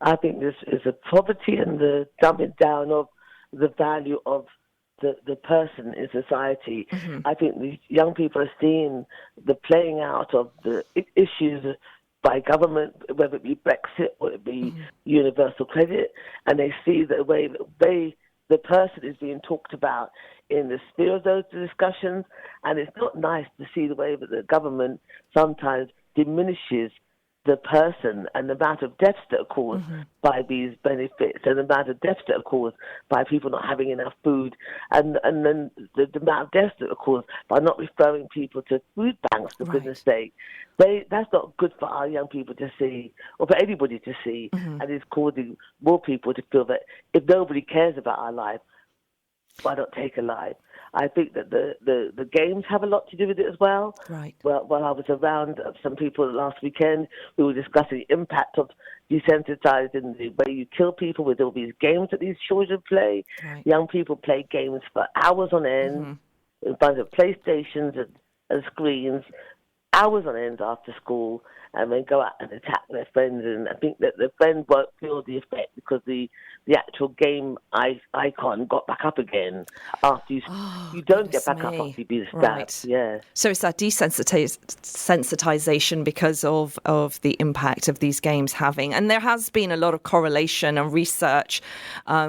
E: I think this is a poverty and the dumbing down of the value of the person in society. I think these young people are seeing the playing out of the issues by government, whether it be Brexit or it be universal credit, and they see the way that the person is being talked about in the sphere of those discussions, and it's not nice to see the way that the government sometimes diminishes the person and the amount of deaths that are caused by these benefits and the amount of deaths that are caused by people not having enough food and then the amount of deaths that are caused by not referring people to food banks, for goodness sake. That's not good for our young people to see or for anybody to see, and it's causing more people to feel that if nobody cares about our life, why not take a life? I think that the games have a lot to do with it as well.
C: Right.
E: Well, while I was around some people last weekend, we were discussing the impact of desensitizing the way you kill people with all these games that these children play.
C: Right.
E: Young people play games for hours on end in front of PlayStations and screens, hours on end after school, and then go out and attack their friends. And I think that the friend won't feel the effect because the actual game icon got back up again after you don't get back up after you be stabbed.
C: Right.
E: Yeah.
C: So it's that desensitization because of the impact of these games having. And there has been a lot of correlation and research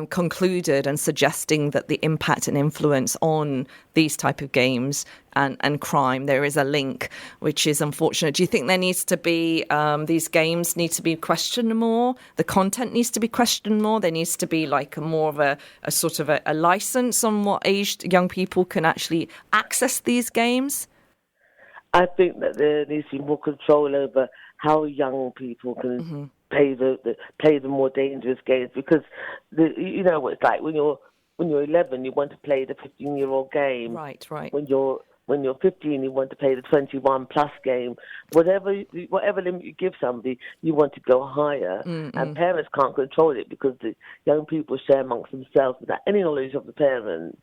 C: concluded and suggesting that the impact and influence on these type of games and crime, there is a link, which is unfortunate. Do you think there needs to be, these games need to be questioned more? The content needs to be questioned more? There needs to be like more of a sort of a license on what age young people can actually access these games?
E: I think that there needs to be more control over how young people can play the more dangerous games, because you know what it's like when you're 11, you want to play the 15-year-old game.
C: Right.
E: When you're 15, you want to play the 21-plus game. Whatever limit you give somebody, you want to go higher. And parents can't control it because the young people share amongst themselves without any knowledge of the parents.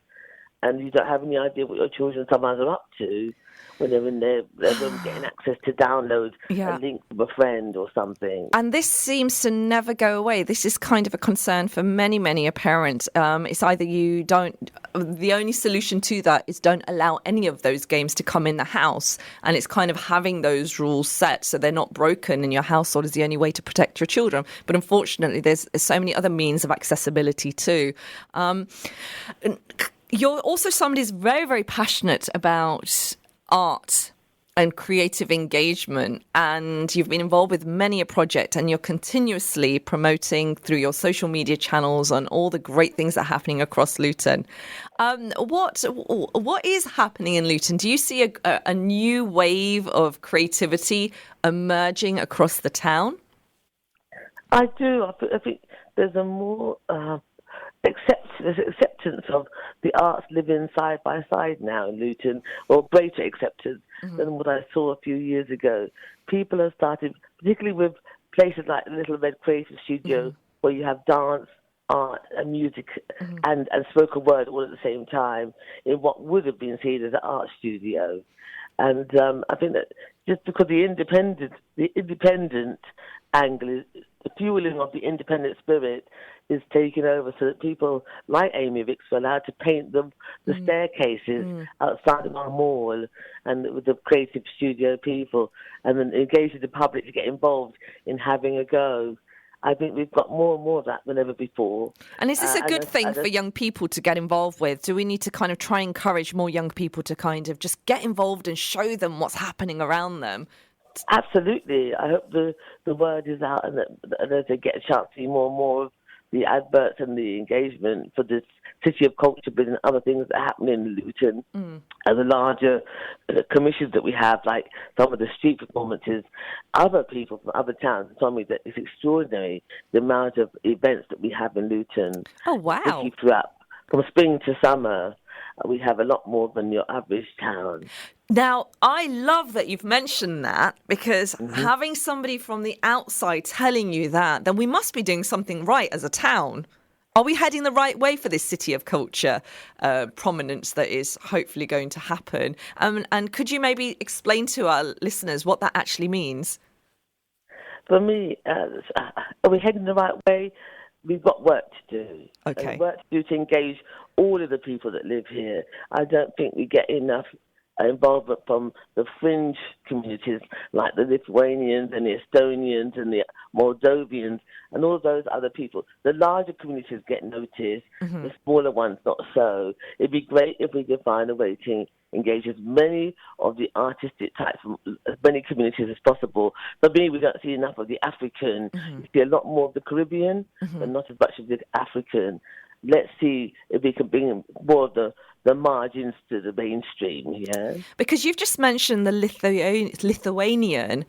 E: And you don't have any idea what your children sometimes are up to when they're in their room getting access to download a link from a friend or something.
C: And this seems to never go away. This is kind of a concern for many, many a parent. It's either the only solution to that is don't allow any of those games to come in the house. And it's kind of having those rules set so they're not broken in your household is the only way to protect your children. But unfortunately, there's so many other means of accessibility too. You're also somebody who's very, very passionate about art and creative engagement, and you've been involved with many a project, and you're continuously promoting through your social media channels on all the great things that are happening across Luton. What is happening in Luton? Do you see a new wave of creativity emerging across the town?
E: I do. I think there's a more acceptance of the arts living side by side now in Luton, or greater acceptance than what I saw a few years ago. People have started, particularly with places like the Little Red Creative Studio, where you have dance, art and music and spoken word all at the same time in what would have been seen as an art studio. And I think that just because the independent angle, the fueling of the independent spirit is taken over, so that people like Amy Vicks are allowed to paint the staircases outside of our mall, and with the creative studio people, and then engage with the public to get involved in having a go. I think we've got more and more of that than ever before.
C: And is this a good thing for young people to get involved with? Do we need to kind of try and encourage more young people to kind of just get involved and show them what's happening around them?
E: Absolutely. I hope the word is out, and that they get a chance to see more and more of the adverts and the engagement for this City of Culture Bid and other things that happen in Luton. And the larger commissions that we have, like some of the street performances, other people from other towns have told me that it's extraordinary the amount of events that we have in Luton.
C: Oh, wow.
E: Throughout, from spring to summer, we have a lot more than your average town.
C: Now, I love that you've mentioned that, because having somebody from the outside telling you that, then we must be doing something right as a town. Are we heading the right way for this City of Culture prominence that is hopefully going to happen? And could you maybe explain to our listeners what that actually means?
E: For me, are we heading the right way? We've got work to do.
C: Okay.
E: And work to do to engage all of the people that live here. I don't think we get enough involvement from the fringe communities like the Lithuanians and the Estonians and the Moldovians and all those other people. The larger communities get noticed, the smaller ones not so. It'd be great if we could find a way to engage as many of the artistic types from as many communities as possible. For me, we don't see enough of the African. We see a lot more of the Caribbean, but not as much of the African. Let's see if we can bring more of the margins to the mainstream, yeah? Because
C: you've just mentioned the Lithuanian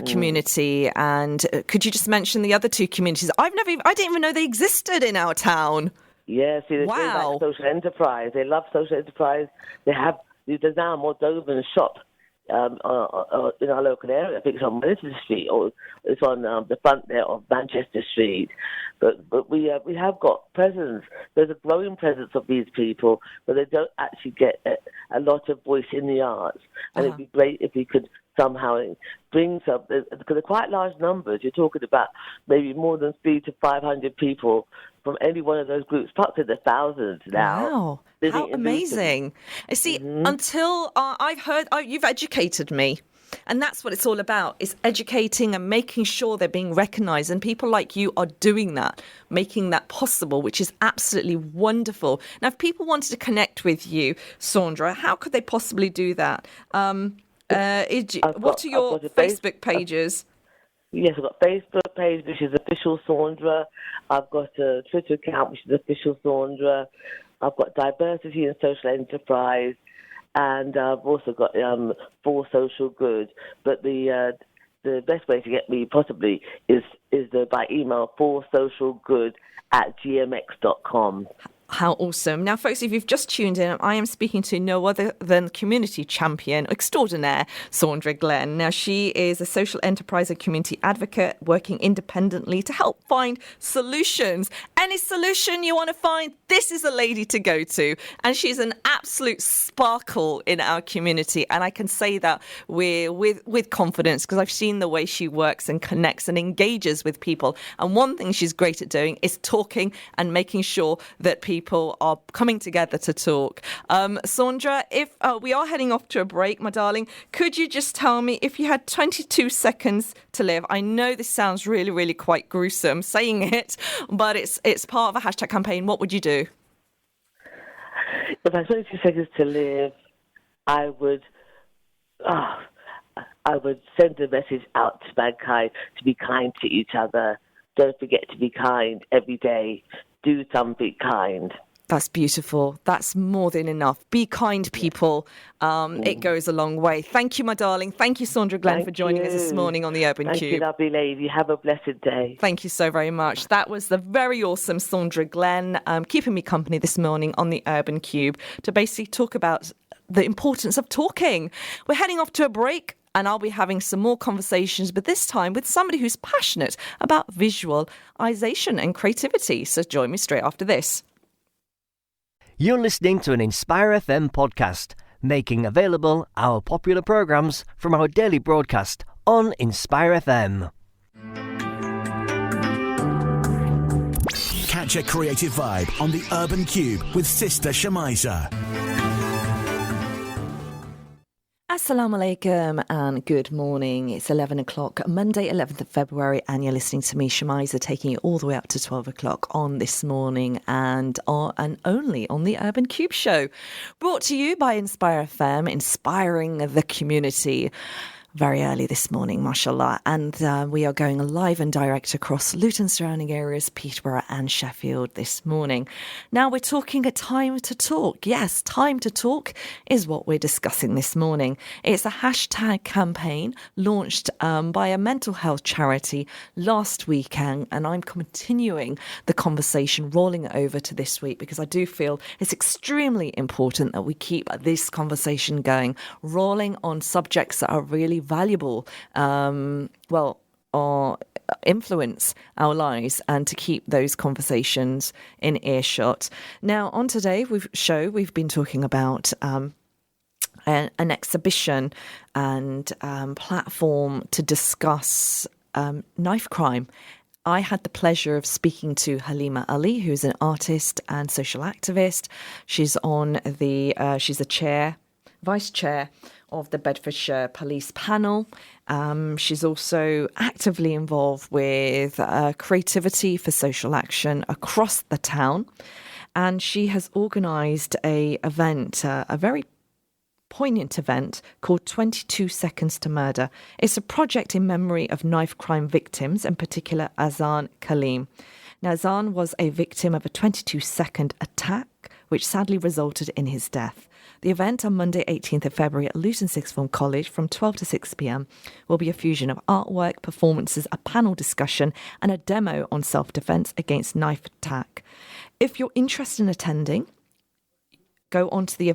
C: community, and could you just mention the other two communities? I didn't even know they existed in our town.
E: Yeah, see, they
C: Wow.
E: like social enterprise. They love social enterprise. There's now a Moldovan shop in our local area. I think it's on Manchester Street, or it's on the front there of Manchester Street. But we have got presence. There's a growing presence of these people, but they don't actually get a lot of voice in the arts. And it'd be great if we could somehow bring some, because they're quite large numbers. You're talking about maybe more than 300 to 500 people from any one of those groups, perhaps in the thousands now.
C: Wow, how amazing. See, until I've heard, you've educated me. And that's what it's all about, is educating and making sure they're being recognised. And people like you are doing that, making that possible, which is absolutely wonderful. Now, if people wanted to connect with you, Saundra, how could they possibly do that? What are your Facebook pages?
E: Yes, I've got a Facebook page, which is Official Saundra. I've got a Twitter account, which is Official Saundra. I've got Diversity and Social Enterprise. And I've also got For Social Good. But the best way to get me possibly is by email, forsocialgood@gmx.com.
C: How awesome. Now, folks, if you've just tuned in, I am speaking to no other than community champion extraordinaire, Saundra Glenn. Now, she is a social enterprise and community advocate working independently to help find solutions. Any solution you want to find, this is a lady to go to. And she's an absolute sparkle in our community. And I can say that with confidence, because I've seen the way she works and connects and engages with people. And one thing she's great at doing is talking and making sure that people are coming together to talk. Saundra, if we are heading off to a break, my darling, could you just tell me, if you had 22 seconds to live, I know this sounds really, really quite gruesome saying it, but it's part of a hashtag campaign, what would you do?
E: If I had 22 seconds to live, I would send a message out to mankind to be kind to each other. Don't forget to be kind every day. Do something kind.
C: That's beautiful. That's more than enough. Be kind, people. It goes a long way. Thank you, my darling. Thank you, Saundra Glenn, for joining us this morning on the Urban Cube.
E: Thank you, lovely lady. Have a blessed day.
C: Thank you so very much. That was the very awesome Saundra Glenn keeping me company this morning on the Urban Cube to basically talk about the importance of talking. We're heading off to a break. And I'll be having some more conversations, but this time with somebody who's passionate about visualisation and creativity. So join me straight after this.
A: You're listening to an Inspire FM podcast, making available our popular programmes from our daily broadcast on Inspire FM.
F: Catch a creative vibe on the Urban Cube with Sister Shemiza.
C: Assalamu alaikum and good morning. It's 11 o'clock, Monday, 11th of February, and you're listening to me, Shemiza, taking you all the way up to 12 o'clock on this morning and only on the Urban Cube Show. Brought to you by Inspire FM, inspiring the community. Very early this morning, mashallah. And we are going live and direct across Luton surrounding areas, Peterborough and Sheffield this morning. Now we're talking a time to talk. Yes, time to talk is what we're discussing this morning. It's a hashtag campaign launched by a mental health charity last weekend. And I'm continuing the conversation, rolling it over to this week, because I do feel it's extremely important that we keep this conversation going, rolling on subjects that are really valuable, or influence our lives, and to keep those conversations in earshot. Now, on today's show, we've been talking about an exhibition and platform to discuss knife crime. I had the pleasure of speaking to Haleema Ali, who's an artist and social activist. She's she's a vice chair of the Bedfordshire Police Panel. She's also actively involved with creativity for social action across the town. And she has organised a very poignant event called 22 Seconds to Murder. It's a project in memory of knife crime victims, in particular Azan Kaleem. Now, Azan was a victim of a 22-second attack which sadly resulted in his death. The event on Monday 18th of February at Luton Sixth Form College from 12 to 6 p.m. will be a fusion of artwork, performances, a panel discussion and a demo on self-defence against knife attack. If you're interested in attending, go onto the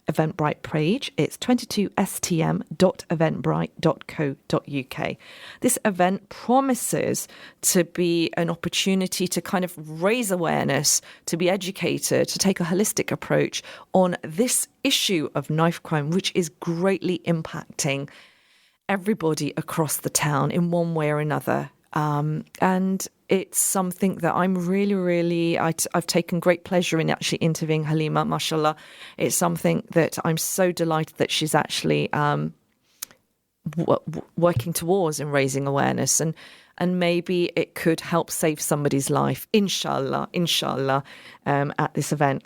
C: Eventbrite page. It's 22stm.eventbrite.co.uk. This event promises to be an opportunity to kind of raise awareness, to be educated, to take a holistic approach on this issue of knife crime, which is greatly impacting everybody across the town in one way or another. And it's something that I'm really, I've taken great pleasure in actually interviewing Haleema, mashallah. It's something that I'm so delighted that she's actually working towards in raising awareness. And maybe it could help save somebody's life, inshallah, at this event.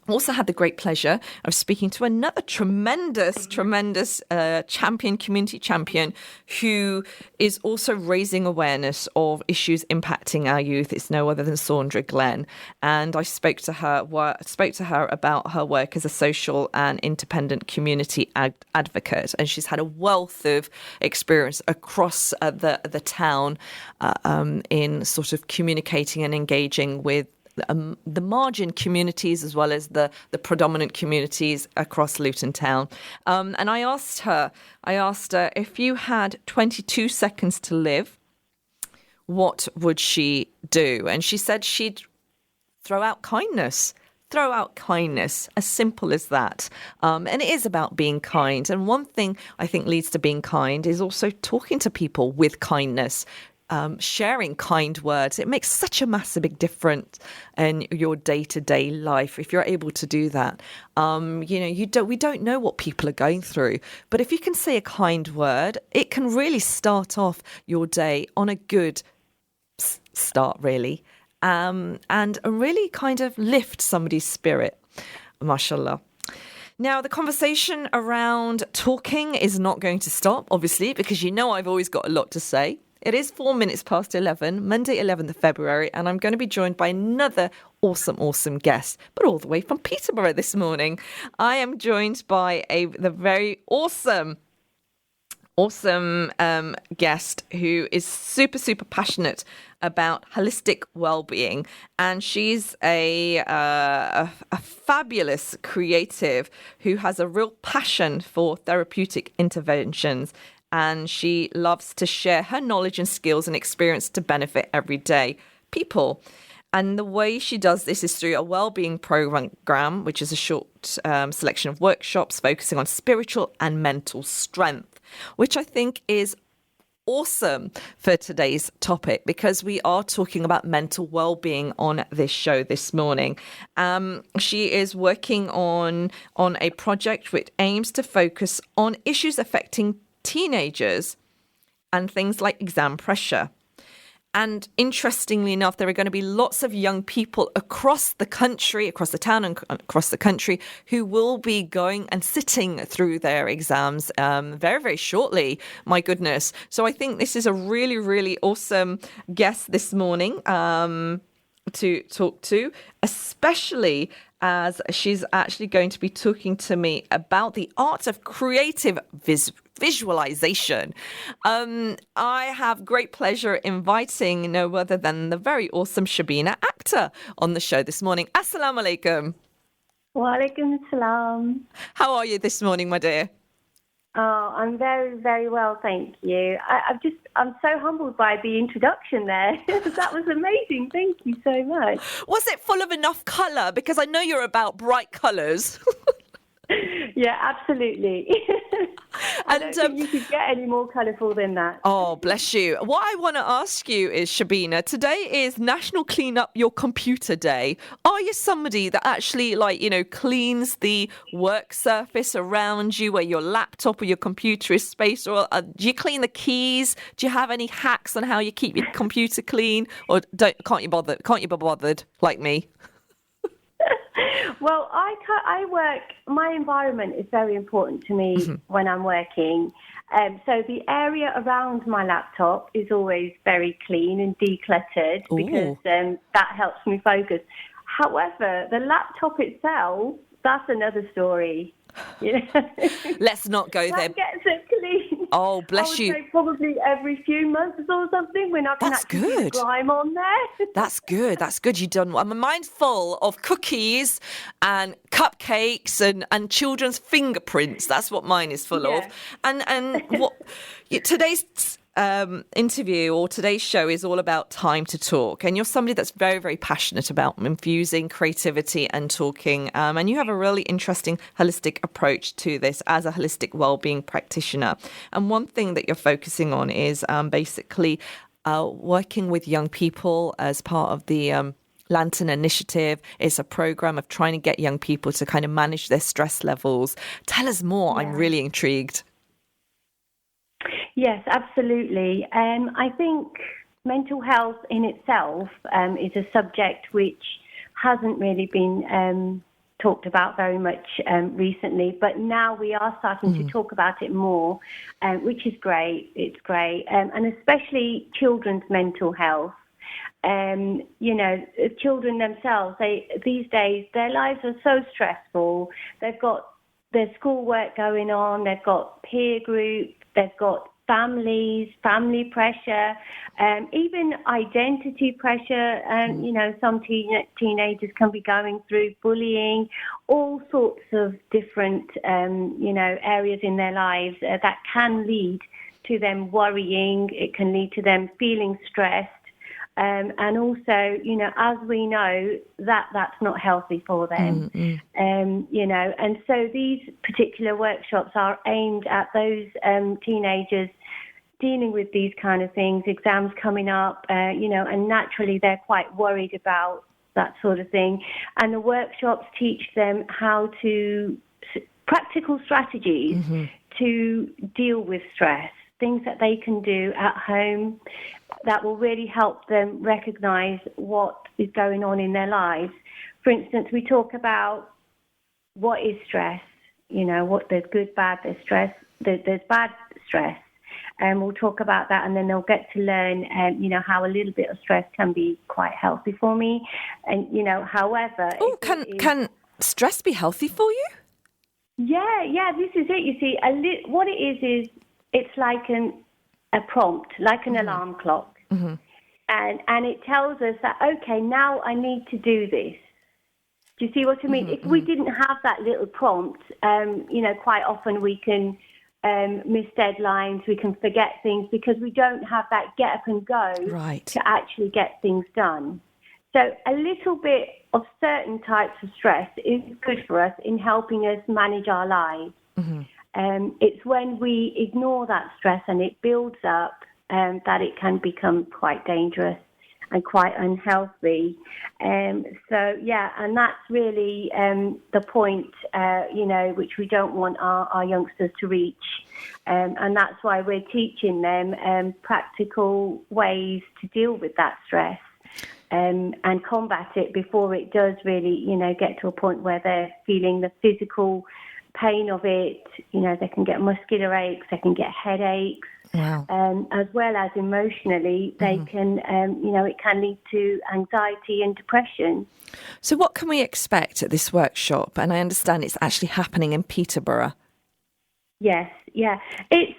C: Also had the great pleasure of speaking to another tremendous community champion who is also raising awareness of issues impacting our youth. It's no other than Saundra Glenn. And I spoke to her about her work as a social and independent community advocate. And she's had a wealth of experience across the town in sort of communicating and engaging with the margin communities as well as the predominant communities across Luton Town. And I asked her if you had 22 seconds to live, what would she do? And she said she'd throw out kindness. Throw out kindness, as simple as that. And it is about being kind. And one thing I think leads to being kind is also talking to people with kindness. Sharing kind words. It makes such a massive big difference in your day-to-day life if you're able to do that. We don't know what people are going through, but if you can say a kind word, it can really start off your day on a good start, really, and really kind of lift somebody's spirit. Mashallah. Now, the conversation around talking is not going to stop, obviously, because I've always got a lot to say. It is 4 minutes past 11, Monday 11th of February, and I'm going to be joined by another awesome guest, but all the way from Peterborough this morning. I am joined by the very awesome guest who is super passionate about holistic well-being, and she's a fabulous creative who has a real passion for therapeutic interventions. And she loves to share her knowledge and skills and experience to benefit everyday people. And the way she does this is through a wellbeing program, which is a short selection of workshops focusing on spiritual and mental strength, which I think is awesome for today's topic because we are talking about mental well-being on this show this morning. She is working on a project which aims to focus on issues affecting teenagers and things like exam pressure. And interestingly enough, there are going to be lots of young people across the country, across the town and across the country, who will be going and sitting through their exams very shortly. My goodness. So I think this is a really awesome guest this morning to talk to, especially as she's actually going to be talking to me about the art of creative visualization. I have great pleasure inviting no other than the very awesome Shubina Akhtar on the show this morning. Assalamu alaikum.
G: Wa alaikum salam.
C: How are you this morning, my dear?
G: Oh, I'm very well, thank you. I'm so humbled by the introduction there. That was amazing. Thank you so much.
C: Was it full of enough colour? Because I know you're about bright colours.
G: Yeah, absolutely. I don't think you could get any more colourful than that.
C: Oh, bless you. What I want to ask you is, Shubina, today is National Clean Up Your Computer Day. Are you somebody that actually, cleans the work surface around you where your laptop or your computer is spaced? Or do you clean the keys? Do you have any hacks on how you keep your computer clean? Or can't you be bothered like me?
G: Well, I work, my environment is very important to me when I'm working. So the area around my laptop is always very clean and decluttered because that helps me focus. However, the laptop itself, that's another story.
C: Let's not go there.
G: That gets it clean.
C: Oh, bless you.
G: I would say probably every few months or something when I can actually
C: good.
G: get grime on there.
C: That's good. That's good. You've done. I'm mindful of cookies and cupcakes and children's fingerprints. That's what mine is full of. And what today's interview or today's show is all about time to talk, and you're somebody that's very, very passionate about infusing creativity and talking, and you have a really interesting holistic approach to this as a holistic wellbeing practitioner. And one thing that you're focusing on is basically working with young people as part of the Lantern Initiative. Is a program of trying to get young people to kind of manage their stress levels. Tell us more. I'm really intrigued.
G: Yes, absolutely. I think mental health in itself is a subject which hasn't really been talked about very much recently, but now we are starting to talk about it more, which is great. It's great. And especially children's mental health. Children themselves, these days, their lives are so stressful. They've got their schoolwork going on, they've got peer group, they've got family pressure, even identity pressure. Some teenagers can be going through bullying, all sorts of different, areas in their lives that can lead to them worrying. It can lead to them feeling stressed. And also, as we know, that's not healthy for them, and so these particular workshops are aimed at those teenagers dealing with these kind of things, exams coming up, and naturally they're quite worried about that sort of thing. And the workshops teach them how to practical strategies to deal with stress, things that they can do at home that will really help them recognize what is going on in their lives. For instance, we talk about what is stress, what there's good, bad, there's stress, there's bad stress. And we'll talk about that, and then they'll get to learn, how a little bit of stress can be quite healthy for me. And, however...
C: Oh, can stress be healthy for you?
G: Yeah, this is it. You see, what it is it's like a prompt, like an alarm clock. And it tells us that, okay, now I need to do this. Do you see what I mean? If we didn't have that little prompt, quite often we can miss deadlines, we can forget things because we don't have that get up and go to actually get things done. So a little bit of certain types of stress is good for us in helping us manage our lives. It's when we ignore that stress and it builds up that it can become quite dangerous and quite unhealthy. And that's really the point, which we don't want our youngsters to reach. And that's why we're teaching them practical ways to deal with that stress and combat it before it does really, get to a point where they're feeling the physical pain of it. They can get muscular aches, they can get headaches.
C: Wow.
G: As well as emotionally, they can, it can lead to anxiety and depression.
C: So what can we expect at this workshop? And I understand it's actually happening in Peterborough.
G: Yes, yeah. It's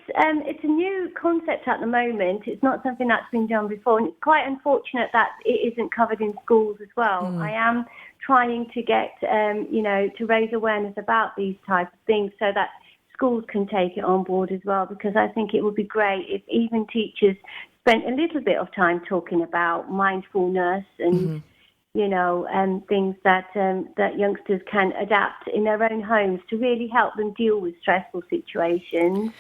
G: a new concept at the moment. It's not something that's been done before. And it's quite unfortunate that it isn't covered in schools as well. I am trying to get, to raise awareness about these types of things so that schools can take it on board as well, because I think it would be great if even teachers spent a little bit of time talking about mindfulness and, and things that that youngsters can adapt in their own homes to really help them deal with stressful situations.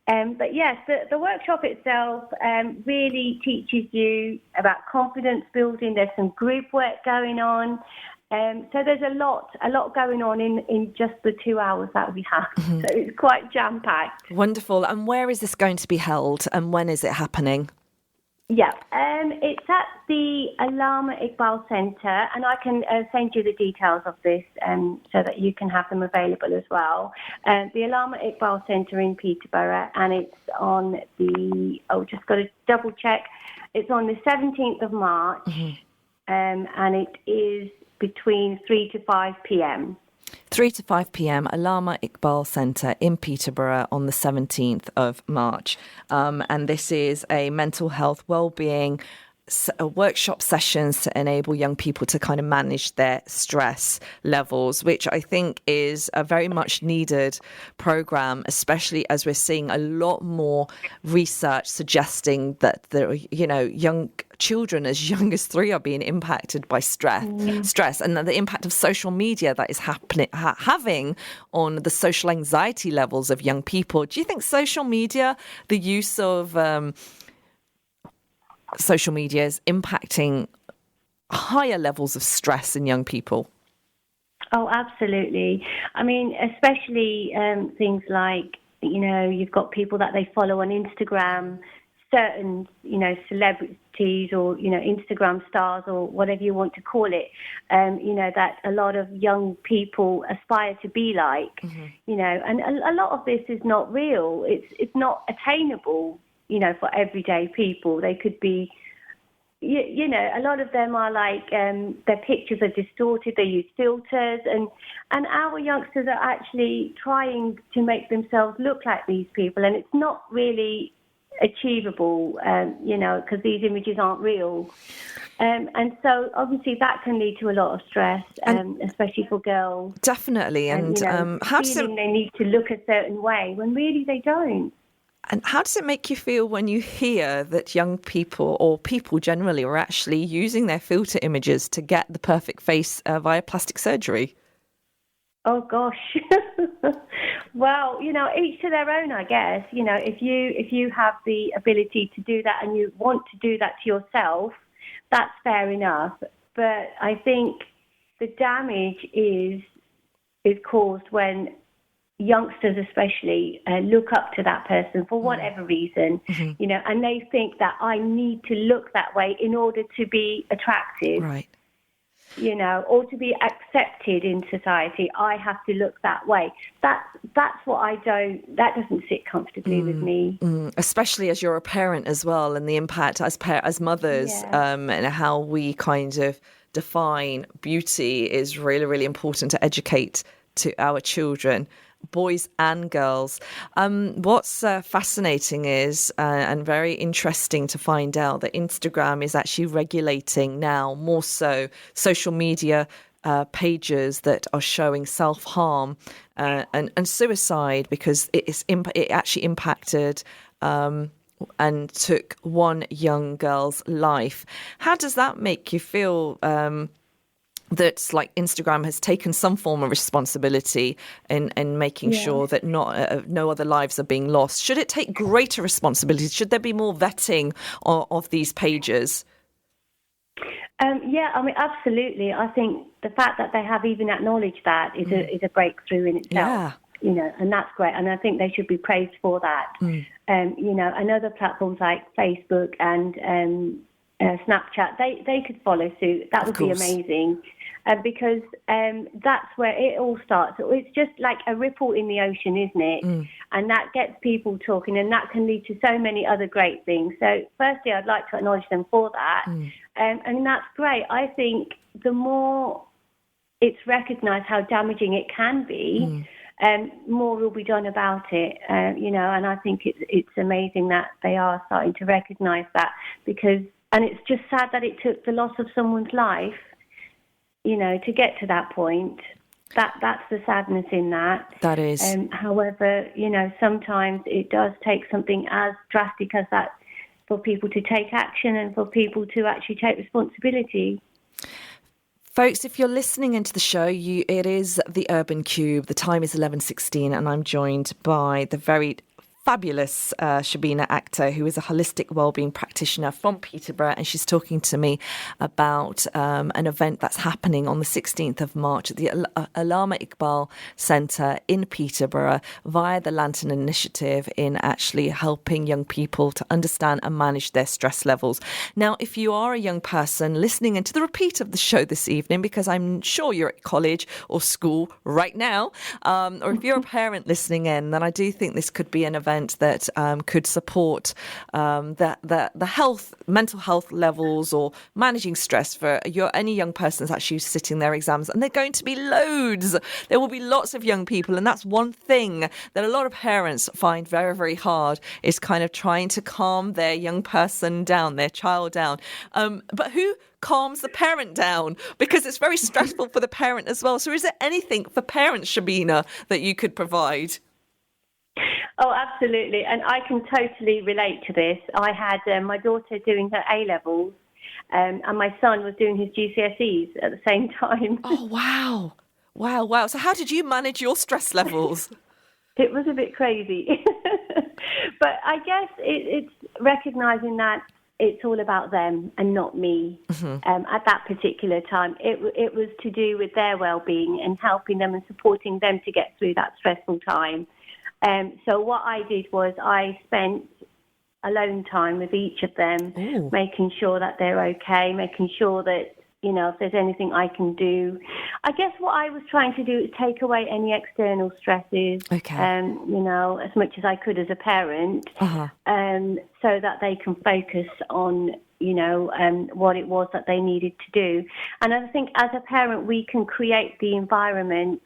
G: But yes, the workshop itself really teaches you about confidence building. There's some group work going on. So there's a lot going on in just the 2 hours that we have. So it's quite jam-packed.
C: Wonderful. And where is this going to be held and when is it happening?
G: Yeah, it's at the Haleema Iqbal Centre, and I can send you the details of this so that you can have them available as well. The Haleema Iqbal Centre in Peterborough, and it's on just got to double check, it's on the 17th of March, and it is between 3 to 5 p.m.
C: 3 to 5 p.m, Haleema Ali Centre in Peterborough on the 17th of March. And this is a mental health wellbeing workshop sessions to enable young people to kind of manage their stress levels, which I think is a very much needed program, especially as we're seeing a lot more research suggesting that young children as young as 3 are being impacted by stress, and the impact of social media that is having on the social anxiety levels of young people. Do you think social media, the use of social media, is impacting higher levels of stress in young people?
G: Oh, absolutely. I mean, especially things like, you've got people that they follow on Instagram, certain, celebrities or, Instagram stars or whatever you want to call it, that a lot of young people aspire to be like, and a lot of this is not real. It's not attainable, for everyday people. They could be, a lot of them are like, their pictures are distorted, they use filters, and our youngsters are actually trying to make themselves look like these people, and it's not really achievable, because these images aren't real. And so obviously that can lead to a lot of stress, especially for girls.
C: Definitely. And how does
G: feeling they need to look a certain way when really they don't.
C: And how does it make you feel when you hear that young people, or people generally, are actually using their filter images to get the perfect face via plastic surgery?
G: Oh, gosh. Well, each to their own, I guess. If you have the ability to do that and you want to do that to yourself, that's fair enough. But I think the damage is caused when youngsters especially look up to that person for whatever reason, and they think that I need to look that way in order to be attractive,
C: right?
G: Or to be accepted in society. I have to look that way. That's what that doesn't sit comfortably with me.
C: Especially as you're a parent as well, and the impact as mothers, and how we kind of define beauty is really, really important to educate to our children, boys and girls. What's fascinating is, and very interesting to find out, that Instagram is actually regulating now more so social media pages that are showing self-harm and suicide, because it actually impacted and took one young girl's life. How does that make you feel? That's like Instagram has taken some form of responsibility in making sure that no other lives are being lost. Should it take greater responsibility? Should there be more vetting of these pages?
G: I mean, absolutely. I think the fact that they have even acknowledged that is a breakthrough in itself.
C: Yeah.
G: And that's great. And I think they should be praised for that. And other platforms like Facebook and Snapchat, they could follow suit. That would be amazing. Because that's where it all starts. It's just like a ripple in the ocean, isn't it? And that gets people talking, and that can lead to so many other great things. So firstly, I'd like to acknowledge them for that. And that's great. I think the more it's recognised how damaging it can be, more will be done about it. And I think it's amazing that they are starting to recognise that, and it's just sad that it took the loss of someone's life, to get to that point. That's the sadness in that.
C: That is.
G: However, sometimes it does take something as drastic as that for people to take action and for people to actually take responsibility.
C: Folks, if you're listening into the show, it is the Urban Kube. The time is 11:16, and I'm joined by the very fabulous Shubina Akhtar, who is a holistic wellbeing practitioner from Peterborough, and she's talking to me about an event that's happening on the 16th of March at the Haleema Ali Centre in Peterborough via the Lantern Initiative, in actually helping young people to understand and manage their stress levels. Now, if you are a young person listening into the repeat of the show this evening, because I'm sure you're at college or school right now, or if you're a parent listening in, then I do think this could be an event event that could support the mental health levels or managing stress for any young person that's actually sitting their exams. And they're going to be loads. There will be lots of young people. And that's one thing that a lot of parents find very, very hard, is kind of trying to calm their young person down, their child down. But who calms the parent down? Because it's very stressful for the parent as well. So is there anything for parents, Shubina, that you could provide?
G: Oh, absolutely. And I can totally relate to this. I had my daughter doing her A-levels and my son was doing his GCSEs at the same time.
C: Oh, wow. Wow. So how did you manage your stress levels?
G: It was a bit crazy. But I guess it's recognising that it's all about them and not me. At that particular time, it was to do with their well-being and helping them and supporting them to get through that stressful time. So what I did was I spent alone time with each of them, making sure that they're okay, making sure that, if there's anything I can do. I guess what I was trying to do is take away any external stresses, as much as I could as a parent, so that they can focus on, what it was that they needed to do. And I think as a parent, we can create the environment,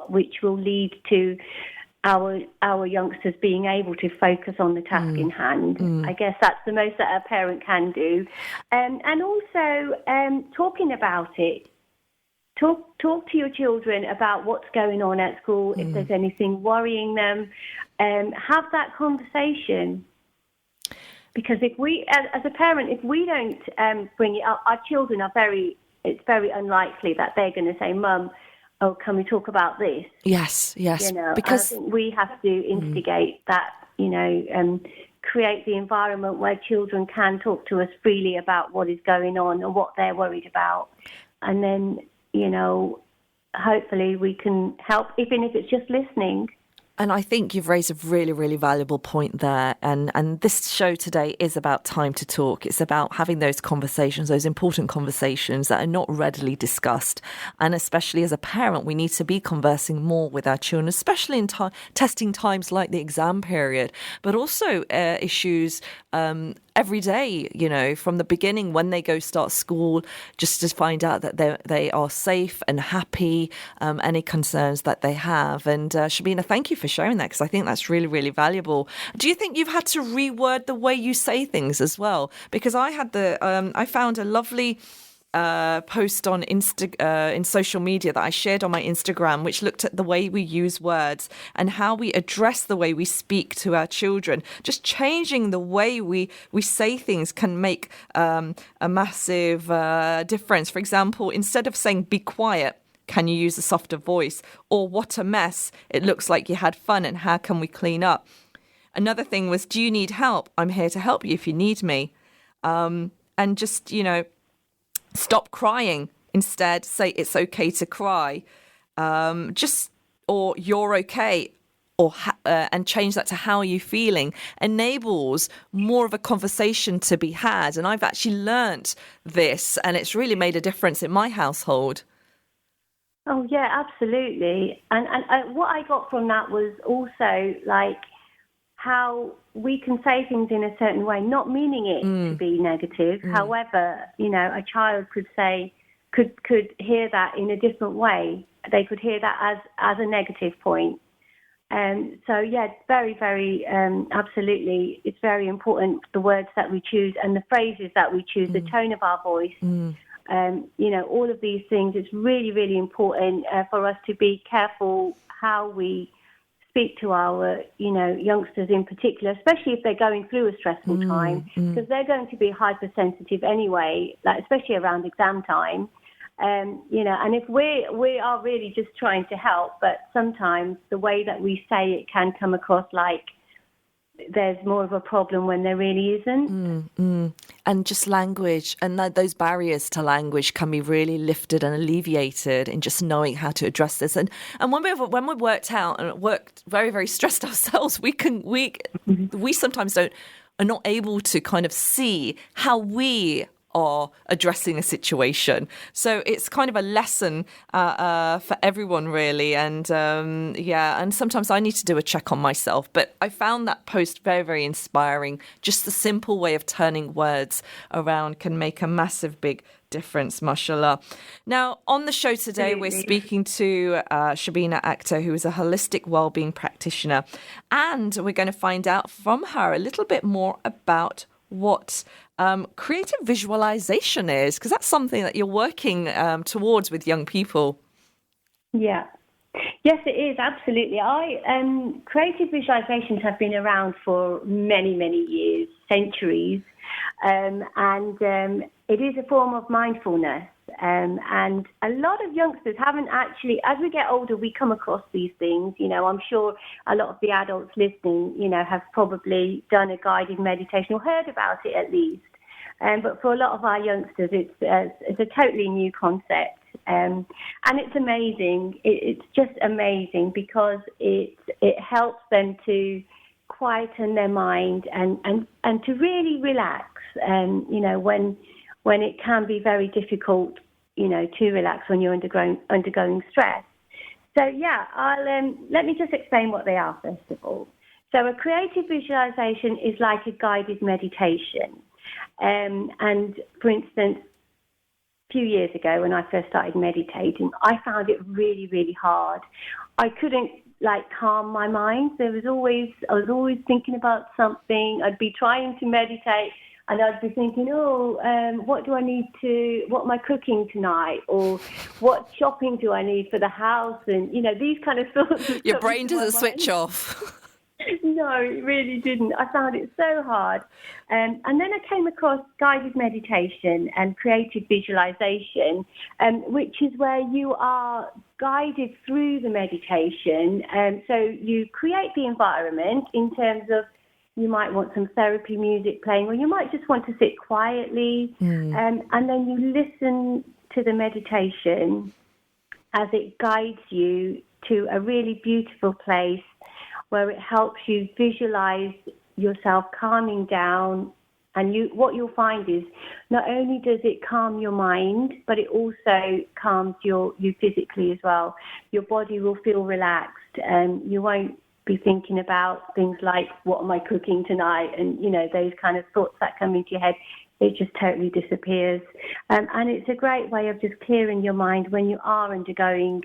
G: which will lead to our youngsters being able to focus on the task in hand. I guess that's the most that a parent can do. And also talking about it. Talk to your children about what's going on at school, if there's anything worrying them. Have that conversation. Because if we, as a parent, if we don't bring it up, our children it's very unlikely that they're going to say, Mum, oh, can we talk about this?
C: Yes.
G: Because I think we have to instigate that, create the environment where children can talk to us freely about what is going on and what they're worried about. And then, hopefully we can help, even if it's just listening.
C: And I think you've raised a really, really valuable point there. And this show today is about time to talk. It's about having those conversations, those important conversations that are not readily discussed. And especially as a parent, we need to be conversing more with our children, especially in testing times like the exam period, but also issues every day, from the beginning when they go start school, just to find out that they are safe and happy, any concerns that they have. And Shubina, thank you for sharing that, because I think that's really, really valuable. Do you think you've had to reword the way you say things as well? Because I had I found a lovely post on in social media that I shared on my Instagram, which looked at the way we use words and how we address the way we speak to our children. Just changing the way we say things can make a massive difference. For example, instead of saying "be quiet," can you use a softer voice? Or "what a mess, it looks like you had fun and how can we clean up?" Another thing was, "do you need help? I'm here to help you if you need me." And just, stop crying. Instead, say it's okay to cry. Or "you're okay," or and change that to "how are you feeling?" enables more of a conversation to be had. And I've actually learnt this, and it's really made a difference in my household.
G: Oh, yeah, absolutely. And what I got from that was also how we can say things in a certain way, not meaning it to be negative. However, a child could hear that in a different way. They could hear that as a negative point. So, yeah, it's very, very, absolutely, it's very important, the words that we choose and the phrases that we choose, the tone of our voice. All of these things, it's really, really important for us to be careful how we speak to our, youngsters in particular, especially if they're going through a stressful time, because they're going to be hypersensitive anyway, especially around exam time. And if we are really just trying to help, but sometimes the way that we say it can come across like there's more of a problem when there really isn't. And just language and those barriers to language can be really lifted and alleviated in just knowing how to address this. And when we're worked out and worked very, very stressed ourselves, we sometimes are not able to kind of see how we
C: are addressing a situation. So it's kind of a lesson for everyone, really. And and sometimes I need to do a check on myself. But I found that post very, very inspiring. Just the simple way of turning words around can make a massive, big difference, mashallah. Now, on the show today, we're speaking to Shubina Akhtar, who is a holistic wellbeing practitioner. And we're going to find out from her a little bit more about what creative visualization is, because that's something that you're working towards with young people.
G: Yeah. Yes, it is, absolutely. Creative visualizations have been around for many, many years, centuries, and it is a form of mindfulness. And a lot of youngsters haven't actually, as we get older, we come across these things. I'm sure a lot of the adults listening, have probably done a guided meditation or heard about it at least. But for a lot of our youngsters, it's a totally new concept. And it's amazing. It's just amazing because it helps them to quieten their mind and to really relax. When it can be very difficult, to relax when you're undergoing stress. So let me just explain what they are first of all. So a creative visualization is like a guided meditation. And for instance, a few years ago when I first started meditating, I found it really, really hard. I couldn't calm my mind. I was always thinking about something. I'd be trying to meditate and I'd be thinking, what am I cooking tonight? Or what shopping do I need for the house? And, these kind of thoughts.
C: Your brain doesn't switch off.
G: No, it really didn't. I found it so hard. And then I came across guided meditation and creative visualization, which is where you are guided through the meditation. So you create the environment in terms of you might want some therapy music playing, or you might just want to sit quietly. And then you listen to the meditation as it guides you to a really beautiful place where it helps you visualize yourself calming down. And what you'll find is not only does it calm your mind, but it also calms you physically as well. Your body will feel relaxed and you won't be thinking about things like, what am I cooking tonight? And, those kind of thoughts that come into your head. It just totally disappears. And it's a great way of just clearing your mind when you are undergoing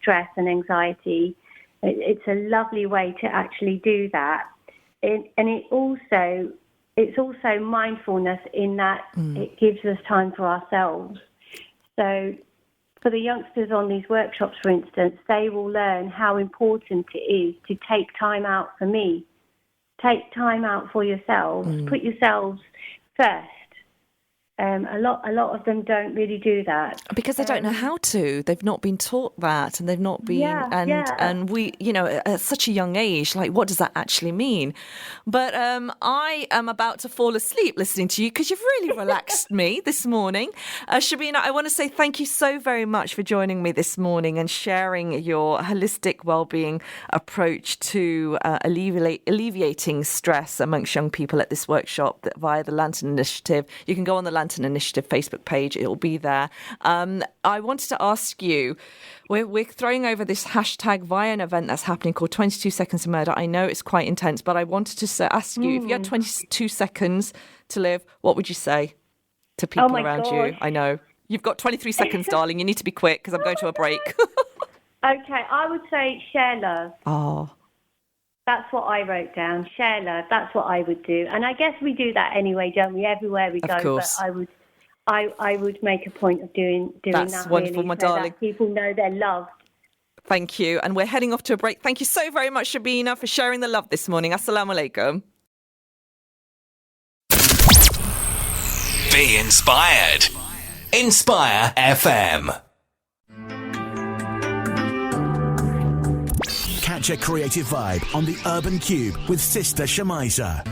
G: stress and anxiety. It's a lovely way to actually do that. And it's also mindfulness in that it gives us time for ourselves. So for the youngsters on these workshops, for instance, they will learn how important it is to take time out for me. Take time out for yourselves. Put yourselves first. A lot of them don't really do that
C: because they don't know how to. They've not been taught that, and they've not been. And we, at such a young age, what does that actually mean? But I am about to fall asleep listening to you because you've really relaxed me this morning, Shubina. I want to say thank you so very much for joining me this morning and sharing your holistic wellbeing approach to alleviating stress amongst young people at this workshop via the Lantern Initiative. You can go on the Lantern Initiative Facebook page. It'll be there. I wanted to ask you, we're throwing over this hashtag via an event that's happening called 22 Seconds to Murder. I know it's quite intense, but I wanted to ask you, if you had 22 seconds to live, what would you say to people around you? I know. You've got 23 seconds, darling. You need to be quick because I'm going to a break.
G: Okay, I would say share love.
C: Oh.
G: That's what I wrote down. Share love. That's what I would do. And I guess we do that anyway, don't we? Everywhere we go.
C: Of course.
G: But I would make a point of doing
C: That's
G: that.
C: Wonderful,
G: really,
C: my
G: so
C: darling.
G: that people know they're loved.
C: Thank you. And we're heading off to a break. Thank you so very much, Shubina, for sharing the love this morning. Assalamu alaikum.
F: Be inspired. Inspire FM. Catch a creative vibe on the Urban Kube with Sister Shemiza.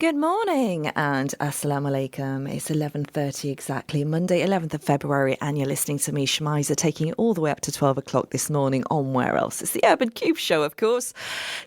C: Good morning and assalamu alaikum. It's 11:30 exactly, Monday 11th of February, and you're listening to me, Shemiza, taking you all the way up to 12 o'clock this morning on Where Else? It's the Urban Kube Show, of course,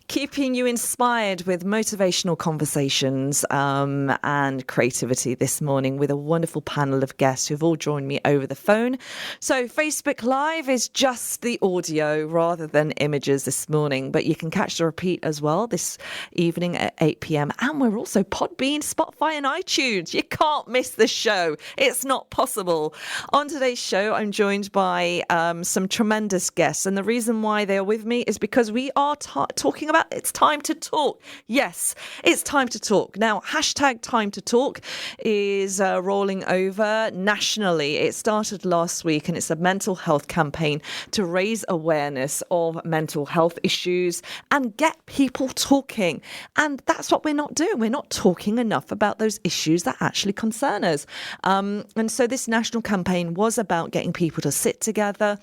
C: keeping you inspired with motivational conversations and creativity this morning with a wonderful panel of guests who've all joined me over the phone. So Facebook Live is just the audio rather than images this morning, but you can catch the repeat as well this evening at 8 p.m. And we're also Podbean, Spotify and iTunes. You can't miss the show. It's not possible. On today's show, I'm joined by some tremendous guests. And the reason why they are with me is because we are talking about it's time to talk. Yes, it's time to talk. Now, hashtag time to talk is rolling over nationally. It started last week and it's a mental health campaign to raise awareness of mental health issues and get people talking. And that's what we're not doing. We're not talking enough about those issues that actually concern us. And so this national campaign was about getting people to sit together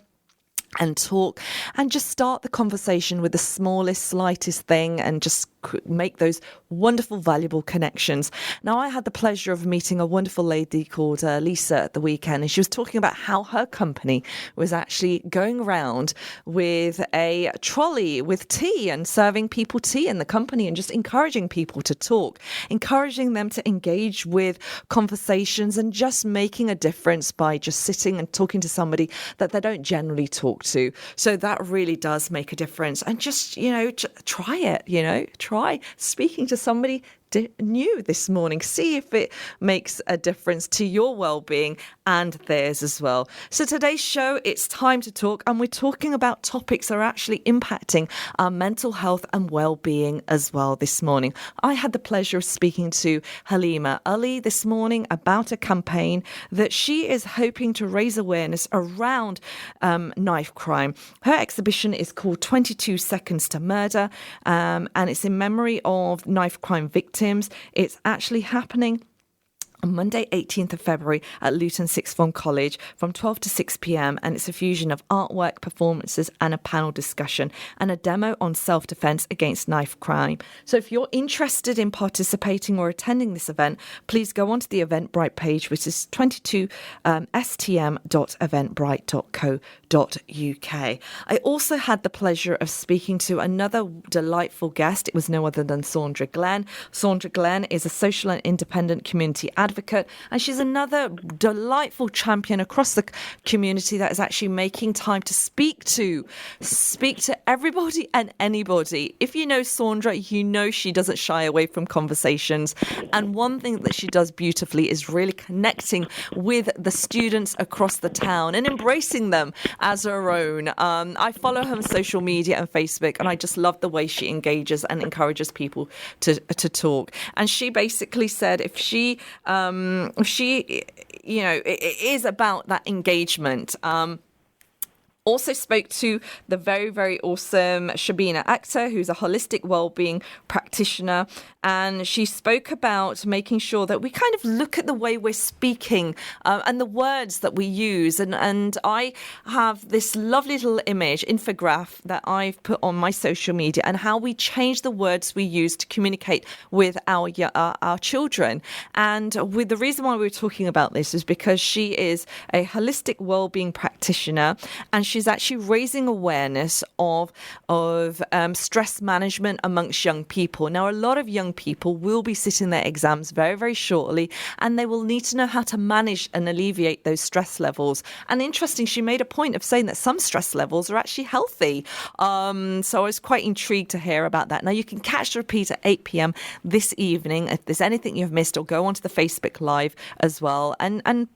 C: and talk and just start the conversation with the smallest, slightest thing and just make those wonderful, valuable connections. Now, I had the pleasure of meeting a wonderful lady called Lisa at the weekend, and she was talking about how her company was actually going around with a trolley with tea and serving people tea in the company and just encouraging people to talk, encouraging them to engage with conversations and just making a difference by just sitting and talking to somebody that they don't generally talk to. So that really does make a difference. And just, try it, try speaking to somebody new this morning. See if it makes a difference to your well-being and theirs as well. So today's show, it's time to talk, and we're talking about topics that are actually impacting our mental health and well-being as well this morning. I had the pleasure of speaking to Haleema Ali this morning about a campaign that she is hoping to raise awareness around knife crime. Her exhibition is called 22 Seconds to Murder, and it's in memory of knife crime victims. It's actually happening on Monday, 18th of February at Luton Sixth Form College from 12 to 6 p.m. And it's a fusion of artwork, performances and a panel discussion and a demo on self-defense against knife crime. So if you're interested in participating or attending this event, please go onto the Eventbrite page, which is 22stm.eventbrite.co.uk. I also had the pleasure of speaking to another delightful guest. It was no other than Saundra Glenn. Saundra Glenn is a social and independent community advocate, and she's another delightful champion across the community that is actually making time to speak to everybody and anybody. If you know Saundra, you know she doesn't shy away from conversations, and one thing that she does beautifully is really connecting with the students across the town and embracing them as her own. I follow her on social media and Facebook, and I just love the way she engages and encourages people to talk. And she basically said it is about that engagement. Also spoke to the very, very awesome Shubina Akhtar, who's a holistic wellbeing practitioner. And she spoke about making sure that we kind of look at the way we're speaking and the words that we use. And I have this lovely little image, infograph, that I've put on my social media, and how we change the words we use to communicate with our children. And with the reason why we were talking about this is because she is a holistic wellbeing practitioner, and she's actually raising awareness of stress management amongst young people. Now, a lot of young people will be sitting their exams very, very shortly, and they will need to know how to manage and alleviate those stress levels. And interesting, she made a point of saying that some stress levels are actually healthy. So I was quite intrigued to hear about that. Now, you can catch the repeat at 8 p.m. this evening. If there's anything you've missed, or go onto the Facebook Live as well, and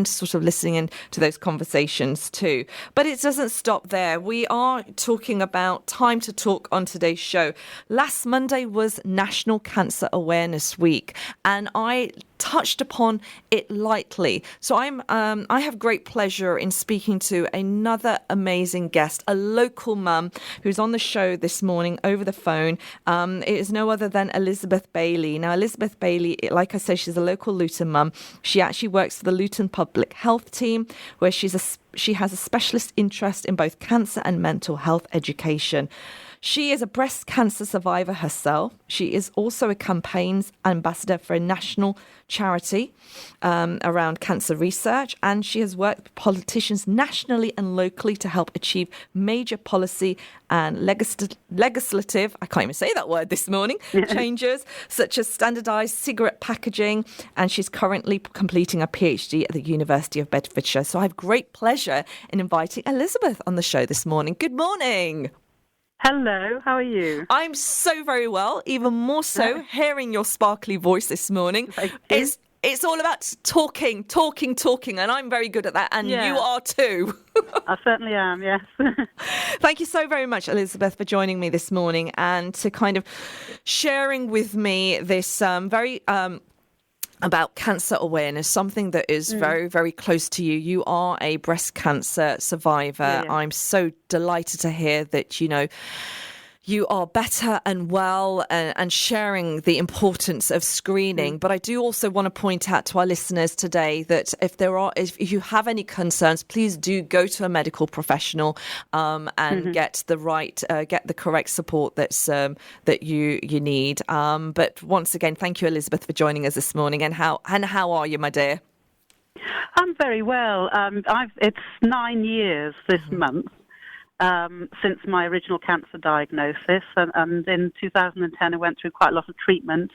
C: sort of listening in to those conversations too. But it doesn't stop there. We are talking about time to talk on today's show. Last Monday was National Cancer Awareness Week, and I touched upon it lightly. So I have great pleasure in speaking to another amazing guest, a local mum who's on the show this morning over the phone. It is no other than Elizabeth Bailey. Now, Elizabeth Bailey, like I said, she's a local Luton mum. She actually works for the Luton Public Health Team, where she has a specialist interest in both cancer and mental health education. She is a breast cancer survivor herself. She is also a campaigns ambassador for a national charity around cancer research, and she has worked with politicians nationally and locally to help achieve major policy and legislative, I can't even say that word this morning, changes, such as standardised cigarette packaging, and she's currently completing a PhD at the University of Bedfordshire. So I have great pleasure in inviting Elizabeth on the show this morning. Good morning.
H: Hello, how are you?
C: I'm so very well, even more so hearing your sparkly voice this morning. It's all about talking, and I'm very good at that, and you are too.
H: I certainly am, yes.
C: Thank you so very much, Elizabeth, for joining me this morning and to kind of sharing with me this very... about cancer awareness, something that is very, very close to you. You are a breast cancer survivor.
H: Yeah.
C: I'm so delighted to hear that, you are better and well and sharing the importance of screening. But I do also want to point out to our listeners today that if you have any concerns, please do go to a medical professional and get the correct support that you need. But once again, thank you, Elizabeth, for joining us this morning. And how are you, my dear?
H: I'm very well. It's 9 years this month. Since my original cancer diagnosis, and in 2010 I went through quite a lot of treatment,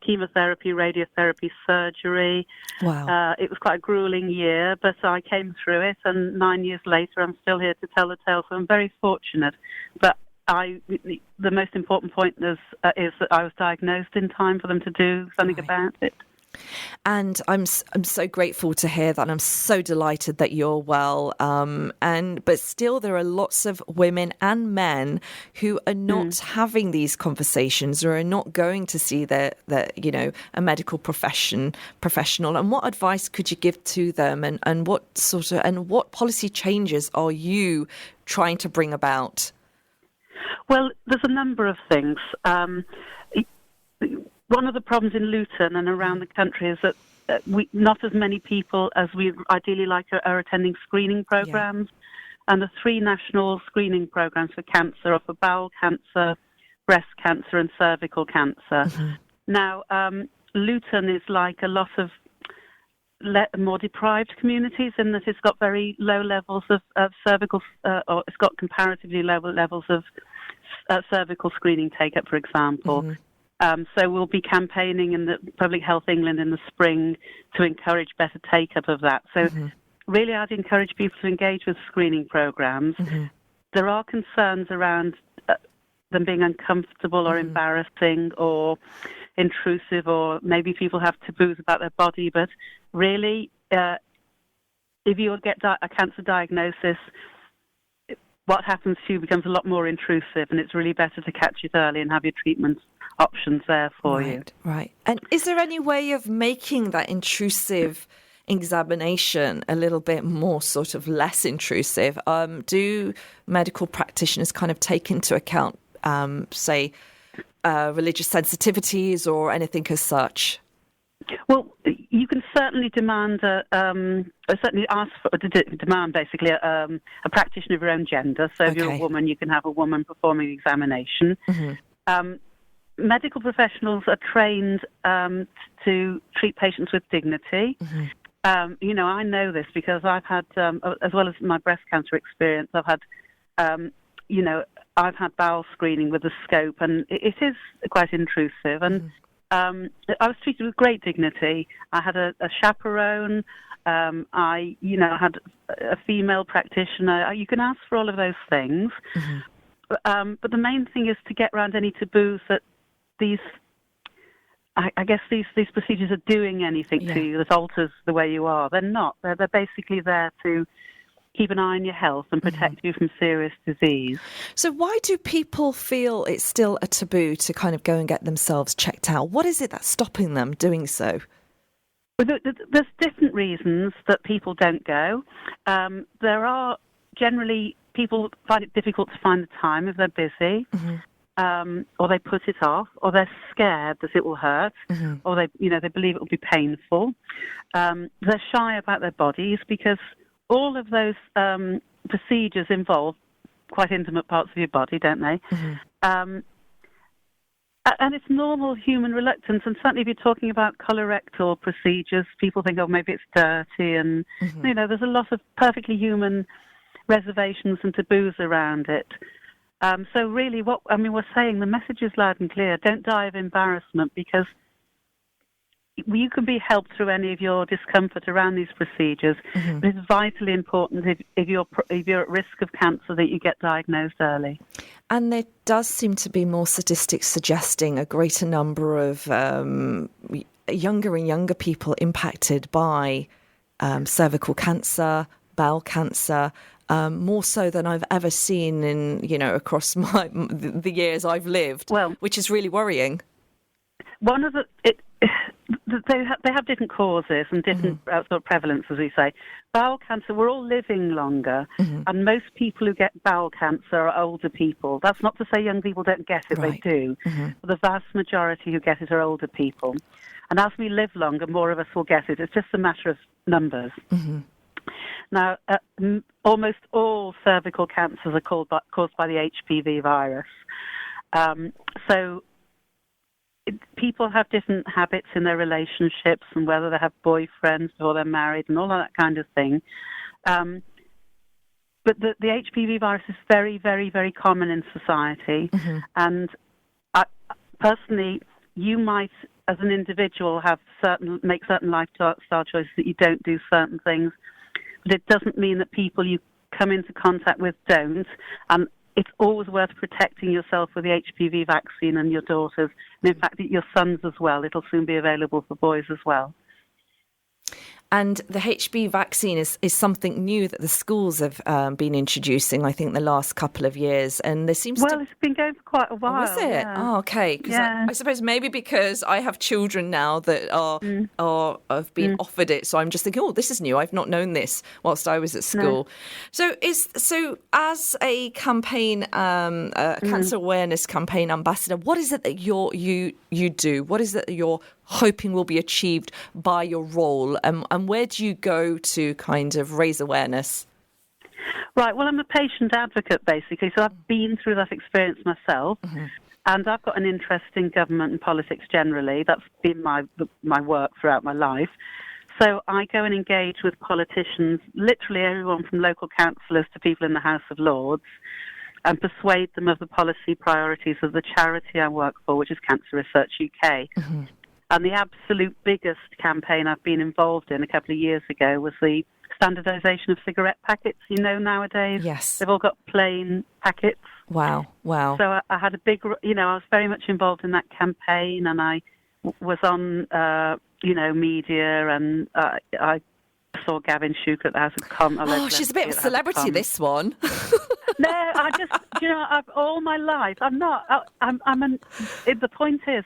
H: chemotherapy, radiotherapy, surgery.
C: Wow.
H: It was quite a grueling year, but I came through it, and 9 years later I'm still here to tell the tale, so I'm very fortunate. But the most important point is that I was diagnosed in time for them to do something about it.
C: And I'm so grateful to hear that. And I'm so delighted that you're well. But still, there are lots of women and men who are not having these conversations or are not going to see a medical professional. And what advice could you give to them? And what policy changes are you trying to bring about?
H: Well, there's a number of things. One of the problems in Luton and around the country is that not as many people as we ideally like are attending screening programs. And the 3 national screening programs for cancer are for bowel cancer, breast cancer and cervical cancer. Now, Luton is like a lot of more deprived communities in that it's got very low levels of cervical, or it's got comparatively low levels of cervical screening take-up, for example. So we'll be campaigning in the Public Health England in the spring to encourage better take-up of that. So really I'd encourage people to engage with screening programs. There are concerns around them being uncomfortable or embarrassing or intrusive, or maybe people have taboos about their body. But really, if you get a cancer diagnosis, what happens to you becomes a lot more intrusive, and it's really better to catch it early and have your treatment options there for you.
C: Right. And is there any way of making that intrusive examination a little bit more sort of less intrusive? Do medical practitioners kind of take into account, religious sensitivities or anything as such?
H: Well, you can certainly demand certainly ask for demand basically a practitioner of your own gender. So if you're a woman, you can have a woman performing the examination. Medical professionals are trained to treat patients with dignity. I know this because I've had, as well as my breast cancer experience, I've had, I've had bowel screening with a scope, and it is quite intrusive. And I was treated with great dignity. I had a chaperone. I had a female practitioner. You can ask for all of those things. But the main thing is to get around any taboos that these procedures are doing anything to you that alters the way you are. They're not. They're basically there to keep an eye on your health and protect you from serious disease.
C: So why do people feel it's still a taboo to kind of go and get themselves checked out? What is it that's stopping them doing so?
H: Well, there's different reasons that people don't go. There are generally people find it difficult to find the time if they're busy, or they put it off, or they're scared that it will hurt, or they believe it will be painful. They're shy about their bodies because all of those procedures involve quite intimate parts of your body, don't they? Mm-hmm. And it's normal human reluctance. And certainly if you're talking about colorectal procedures, people think, oh, maybe it's dirty. And, there's a lot of perfectly human reservations and taboos around it. So really we're saying the message is loud and clear. Don't die of embarrassment, because you can be helped through any of your discomfort around these procedures. Mm-hmm. But it's vitally important if you're at risk of cancer that you get diagnosed early.
C: And there does seem to be more statistics suggesting a greater number of younger and younger people impacted by cervical cancer, bowel cancer, more so than I've ever seen in, across the years I've lived, which is really worrying.
H: One of they have different causes and different sort of prevalence, as we say. Bowel cancer, we're all living longer, and most people who get bowel cancer are older people. That's not to say young people don't get it, right. They do. But the vast majority who get it are older people. And as we live longer, more of us will get it. It's just a matter of numbers. Now, almost all cervical cancers are caused by the HPV virus. So people have different habits in their relationships, and whether they have boyfriends or they're married and all of that kind of thing. But the HPV virus is very, very, very common in society. And personally, you might, as an individual, make certain lifestyle choices that you don't do certain things. But it doesn't mean that people you come into contact with don't. And it's always worth protecting yourself with the HPV vaccine and your daughters. And in fact, your sons as well. It'll soon be available for boys as well.
C: And the HPV vaccine is something new that the schools have been introducing, I think, the last couple of years. And there seems
H: it's been going for quite a while.
C: Oh, is it? Yeah. Oh, okay. I suppose maybe because I have children now that have been offered it. So I'm just thinking, this is new. I've not known this whilst I was at school. No. So as a campaign, cancer awareness campaign ambassador, what is it that you do? What is it that you're hoping will be achieved by your role, and where do you go to kind of raise awareness?
H: Right, well, I'm a patient advocate, basically, so I've been through that experience myself, and I've got an interest in government and politics generally. That's been my work throughout my life. So I go and engage with politicians, literally everyone from local councillors to people in the House of Lords, and persuade them of the policy priorities of the charity I work for, which is Cancer Research UK. And the absolute biggest campaign I've been involved in a couple of years ago was the standardisation of cigarette packets. Nowadays,
C: yes,
H: they've all got plain packets.
C: Wow.
H: So I had I was very much involved in that campaign, and I was on, media, and I saw Gavin Shuker at the House of Commons.
C: Oh, she's a bit of a celebrity, this one.
H: No, I just, all my life, I'm not. The point is,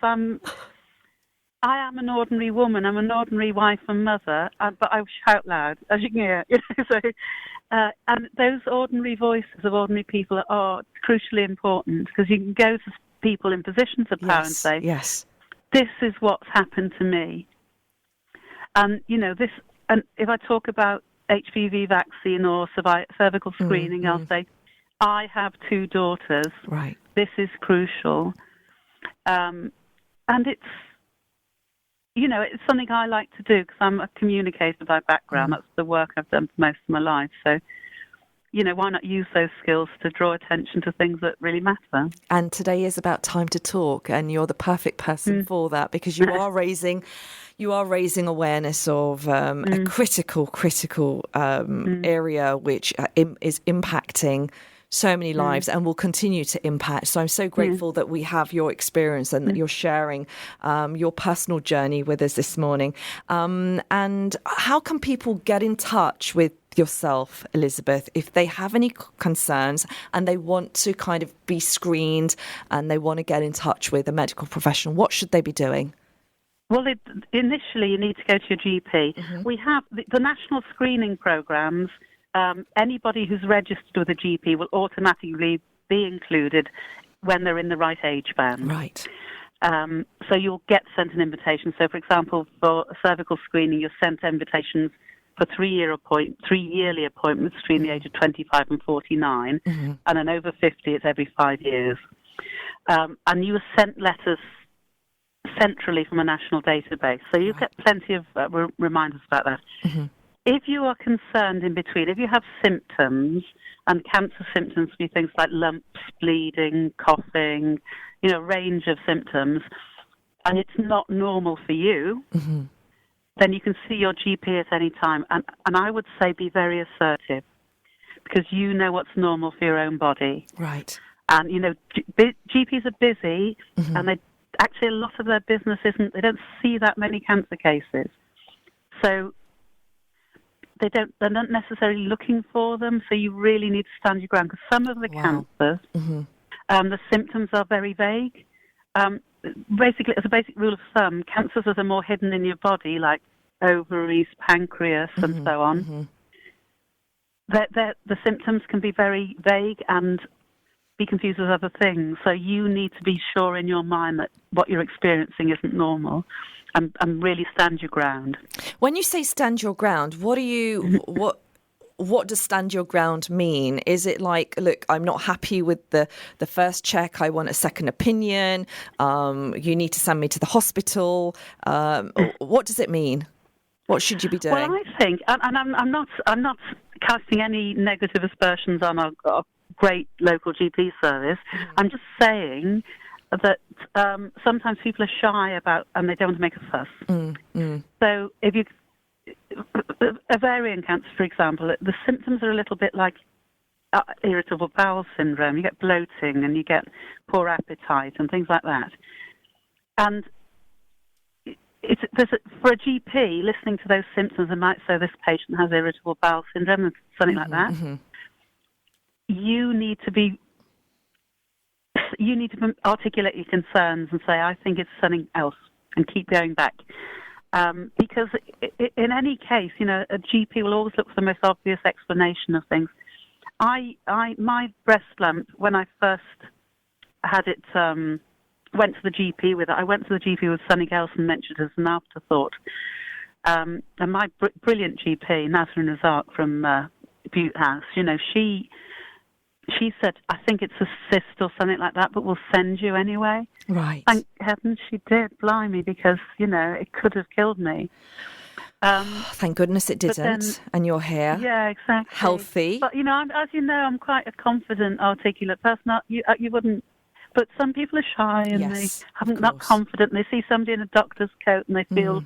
H: I am an ordinary woman. I'm an ordinary wife and mother, but I shout loud, as you can hear. So, and those ordinary voices of ordinary people are crucially important, because you can go to people in positions of power and say,
C: "Yes,
H: this is what's happened to me." And this. And if I talk about HPV vaccine or cervical screening, I'll say, I have 2 daughters.
C: Right.
H: This is crucial, and it's. It's something I like to do because I'm a communicator by background. That's the work I've done for most of my life. So, why not use those skills to draw attention to things that really matter?
C: And today is about time to talk, and you're the perfect person for that, because you are raising awareness of a critical area which is impacting so many lives and will continue to impact. So I'm so grateful that we have your experience and that you're sharing your personal journey with us this morning. And how can people get in touch with yourself, Elizabeth, if they have any concerns and they want to kind of be screened and they want to get in touch with a medical professional? What should they be doing?
H: Well, initially you need to go to your GP. We have the national screening programs. Anybody who's registered with a GP will automatically be included when they're in the right age band.
C: Right.
H: So you'll get sent an invitation. So, for example, for a cervical screening, you're sent invitations for three-yearly appointments between the age of 25 and 49, and then over 50, it's every 5 years. And you were sent letters centrally from a national database, so you get plenty of reminders about that. If you are concerned in between, if you have symptoms, and cancer symptoms be things like lumps, bleeding, coughing, a range of symptoms, and it's not normal for you, then you can see your GP at any time. And I would say be very assertive, because you know what's normal for your own body.
C: Right.
H: And, GPs are busy, and they actually, a lot of their business they don't see that many cancer cases. So they're not necessarily looking for them, so you really need to stand your ground, because some of the cancers, the symptoms are very vague. Basically, as a basic rule of thumb, cancers that are more hidden in your body, like ovaries, pancreas, and so on, the symptoms can be very vague and be confused with other things. So you need to be sure in your mind that what you're experiencing isn't normal, and really stand your ground.
C: When you say stand your ground, what does stand your ground mean? Is it like, look, I'm not happy with the first check, I want a second opinion, you need to send me to the hospital? What does it mean? What should you be doing?
H: Well, I think, and I'm not casting any negative aspersions on our great local GP service. I'm just saying that sometimes people are shy about, and they don't want to make a fuss. So if you ovarian cancer, for example, the symptoms are a little bit like irritable bowel syndrome. You get bloating and you get poor appetite and things like that. And for a GP, listening to those symptoms, they might say this patient has irritable bowel syndrome and something like that. You need to articulate your concerns and say, I think it's something else, and keep going back. Because in any case, a GP will always look for the most obvious explanation of things. My breast lump, when I first had it, went to the GP with it. I went to the GP with something else and mentioned it as an afterthought. And my brilliant GP, Nazrin Razak from Butte House, she said, I think it's a cyst or something like that, but we'll send you anyway.
C: Right.
H: Thank heavens she did, blimey, because, it could have killed me.
C: Thank goodness it didn't, and you're here.
H: Yeah, exactly.
C: Healthy.
H: But, as you know, I'm quite a confident, articulate person. You wouldn't, but some people are shy and they haven't not confident. They see somebody in a doctor's coat and they feel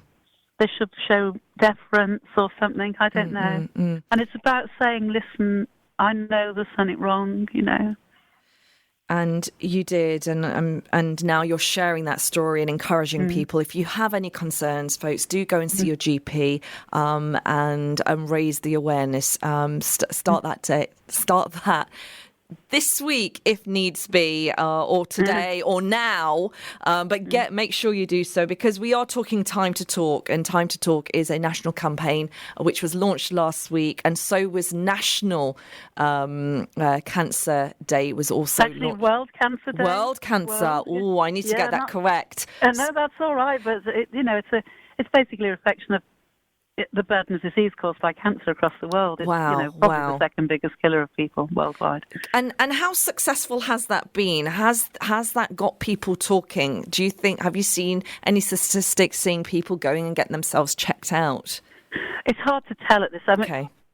H: they should show deference or something. I don't know. And it's about saying, listen, I know there's something wrong,
C: And you did, and now you're sharing that story and encouraging people. If you have any concerns, folks, do go and see your GP and raise the awareness. Start that this week, if needs be, or today or now, but make sure you do so, because we are talking Time to Talk, and Time to Talk is a national campaign which was launched last week, and so was National Cancer Day was also
H: actually World Cancer Day.
C: World Cancer. Oh, I need to get that correct.
H: No, that's all right, but it's basically a reflection of the burden of disease caused by cancer across the world. It's probably the second biggest killer of people worldwide.
C: And how successful has that been? Has that got people talking? Do you think, have you seen any statistics seeing people going and getting themselves checked out?
H: It's hard to tell at this.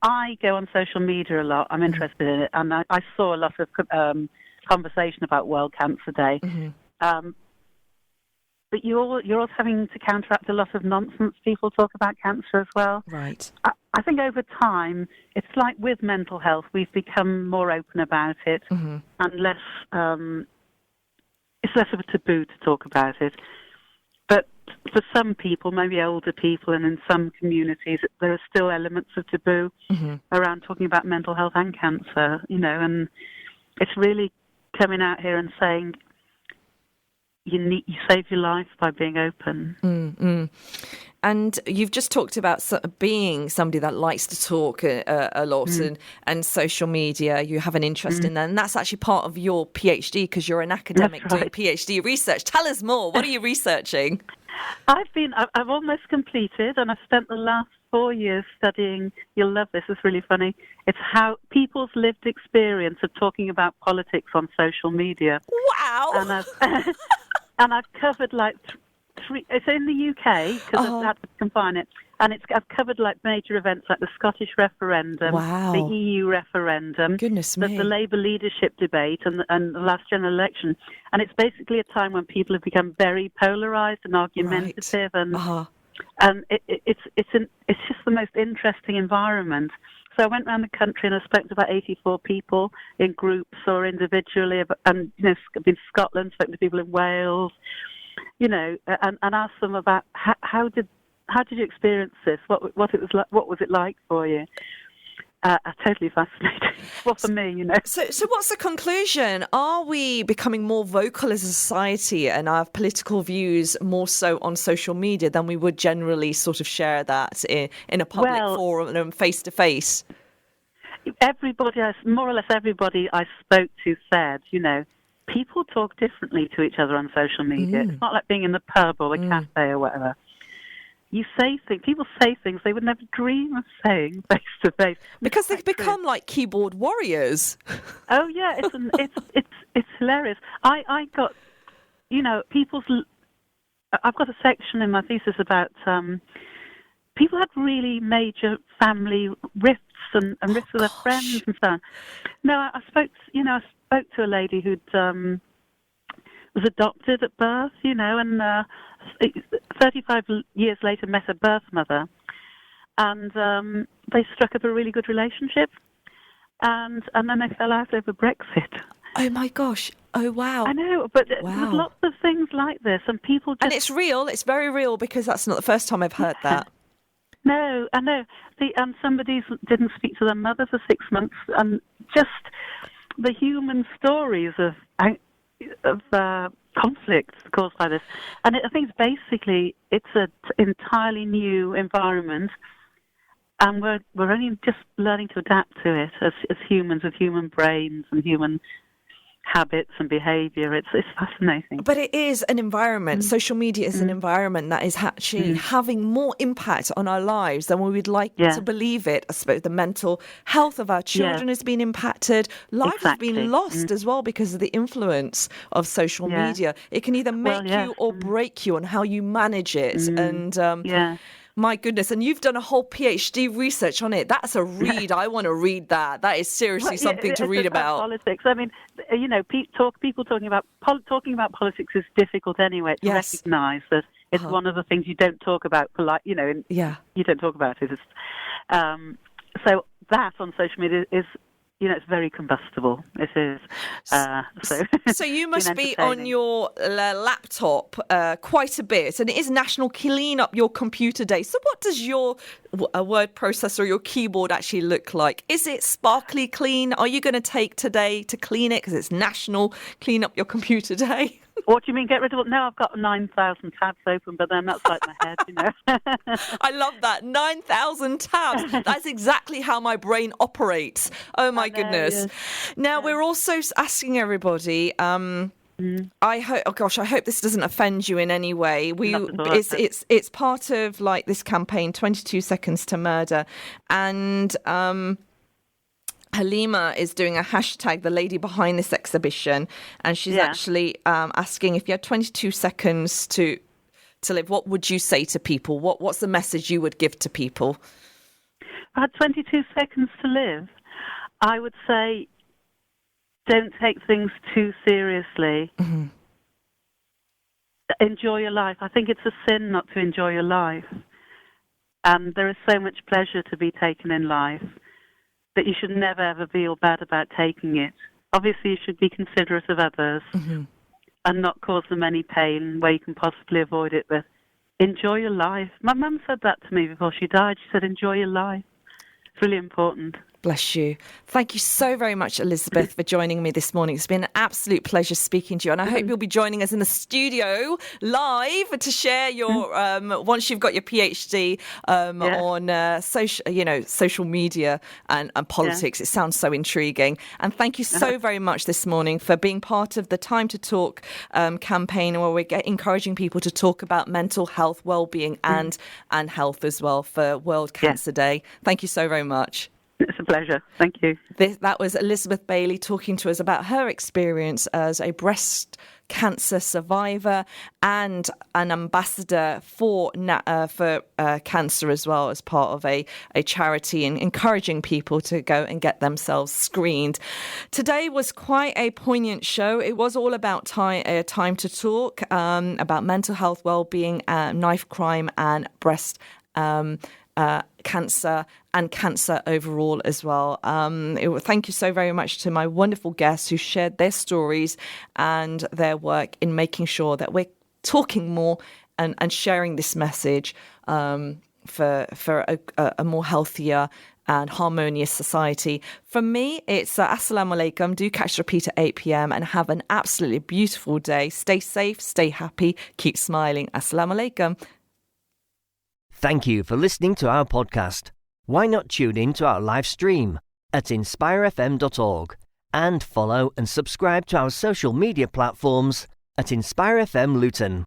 H: I go on social media a lot. I'm interested in it, and I saw a lot of conversation about World Cancer Day. But you're also having to counteract a lot of nonsense people talk about cancer as well.
C: Right.
H: I think over time, it's like with mental health, we've become more open about it and less. It's less of a taboo to talk about it. But for some people, maybe older people, and in some communities, there are still elements of taboo around talking about mental health and cancer. And it's really coming out here and saying, you save your life by being open. And
C: you've just talked about being somebody that likes to talk a lot and social media. You have an interest in that, and that's actually part of your PhD, because you're an academic doing PhD research. Tell us more. What are you researching?
H: I've almost completed, and I've spent the last 4 years studying, you'll love this, it's really funny, it's how people's lived experience of talking about politics on social media.
C: Wow!
H: And I've covered like three, it's in the UK, because I've had to confine it, and I've covered like major events like the Scottish referendum, the EU referendum, the Labour leadership debate, and the last general election. And it's basically a time when people have become very polarised and argumentative, and it's just the most interesting environment. So I went around the country and I spoke to about 84 people in groups or individually, and I've been to Scotland, spoke to people in Wales, and asked them about how did you experience this? What was it like for you? Totally fascinating. Well, for me,
C: So what's the conclusion? Are we becoming more vocal as a society and our political views more so on social media than we would generally sort of share that in a public forum and face to face?
H: More or less everybody I spoke to said, people talk differently to each other on social media. It's not like being in the pub or the cafe or whatever. People say things they would never dream of saying face to face.
C: Because they've become like keyboard warriors.
H: Oh yeah, it's hilarious. I got, I've got a section in my thesis about people had really major family rifts and rifts with their friends and so on. No, I spoke to a lady who'd was adopted at birth, and 35 years later met her birth mother, and they struck up a really good relationship, and then they fell out over Brexit.
C: Oh my gosh! Oh wow!
H: I know, but there's lots of things like this, and people just...
C: And it's real. It's very real, because that's not the first time I've heard that.
H: No, I know. Somebody didn't speak to their mother for 6 months, and just the human stories of conflicts caused by this. And I think it's an entirely new environment, and we're only just learning to adapt to it as humans with human brains and human habits and behaviour. It's fascinating.
C: But it is an environment. Social media is an environment that is actually having more impact on our lives than we would like to believe it. I suppose the mental health of our children has been impacted. Lives have been lost as well because of the influence of social media. It can either make you or break you on how you manage it. And my goodness, and you've done a whole PhD research on it. That's a read. I want to read that. That is seriously something to read about.
H: Politics. I mean, people talking about politics is difficult anyway. It's recognised that it's one of the things you don't talk about. You don't talk about it. So that on social media is. It's very combustible. It is.
C: So you must be on your laptop quite a bit, and it is National Clean Up Your Computer Day. So what does your word processor or your keyboard actually look like? Is it sparkly clean? Are you going to take today to clean it because it's National Clean Up Your Computer Day?
H: What do you mean, get rid of it? No, I've got 9,000 tabs open, but then that's like my head,
C: I love that. 9,000 tabs. That's exactly how my brain operates. Oh, my goodness. Yes. Now, we're also asking everybody... I hope this doesn't offend you in any way. It's part of like this campaign, 22 Seconds to Murder, and Haleema is doing a hashtag, the lady behind this exhibition, and she's actually asking, if you had 22 seconds to live, what would you say to people? What's the message you would give to people?
H: If I had 22 seconds to live, I would say, don't take things too seriously. Mm-hmm. Enjoy your life. I think it's a sin not to enjoy your life. And there is so much pleasure to be taken in life that you should never, ever feel bad about taking it. Obviously, you should be considerate of others and not cause them any pain where you can possibly avoid it, but enjoy your life. My mum said that to me before she died. She said, enjoy your life. It's really important.
C: Bless you. Thank you so very much, Elizabeth, for joining me this morning. It's been an absolute pleasure speaking to you. And I hope you'll be joining us in the studio live to share your, once you've got your PhD on social media and politics. It sounds so intriguing. And thank you so very much this morning for being part of the Time to Talk campaign, where we're encouraging people to talk about mental health, well-being and health as well for World Cancer Day. Thank you so very much.
H: It's a pleasure. Thank you.
C: That was Elizabeth Bailey talking to us about her experience as a breast cancer survivor and an ambassador for cancer as well, as part of a charity, and encouraging people to go and get themselves screened. Today was quite a poignant show. It was all about time to talk about mental health, well-being, knife crime and breast cancer and cancer overall as well. Thank you so very much to my wonderful guests who shared their stories and their work in making sure that we're talking more and sharing this message for a more healthier and harmonious society. For me, it's Assalamu Alaikum. Do catch the repeat at 8 p.m. and have an absolutely beautiful day. Stay safe, stay happy, keep smiling. Assalamu Alaikum.
A: Thank you for listening to our podcast. Why not tune in to our live stream at inspirefm.org and follow and subscribe to our social media platforms at Inspire FM Luton.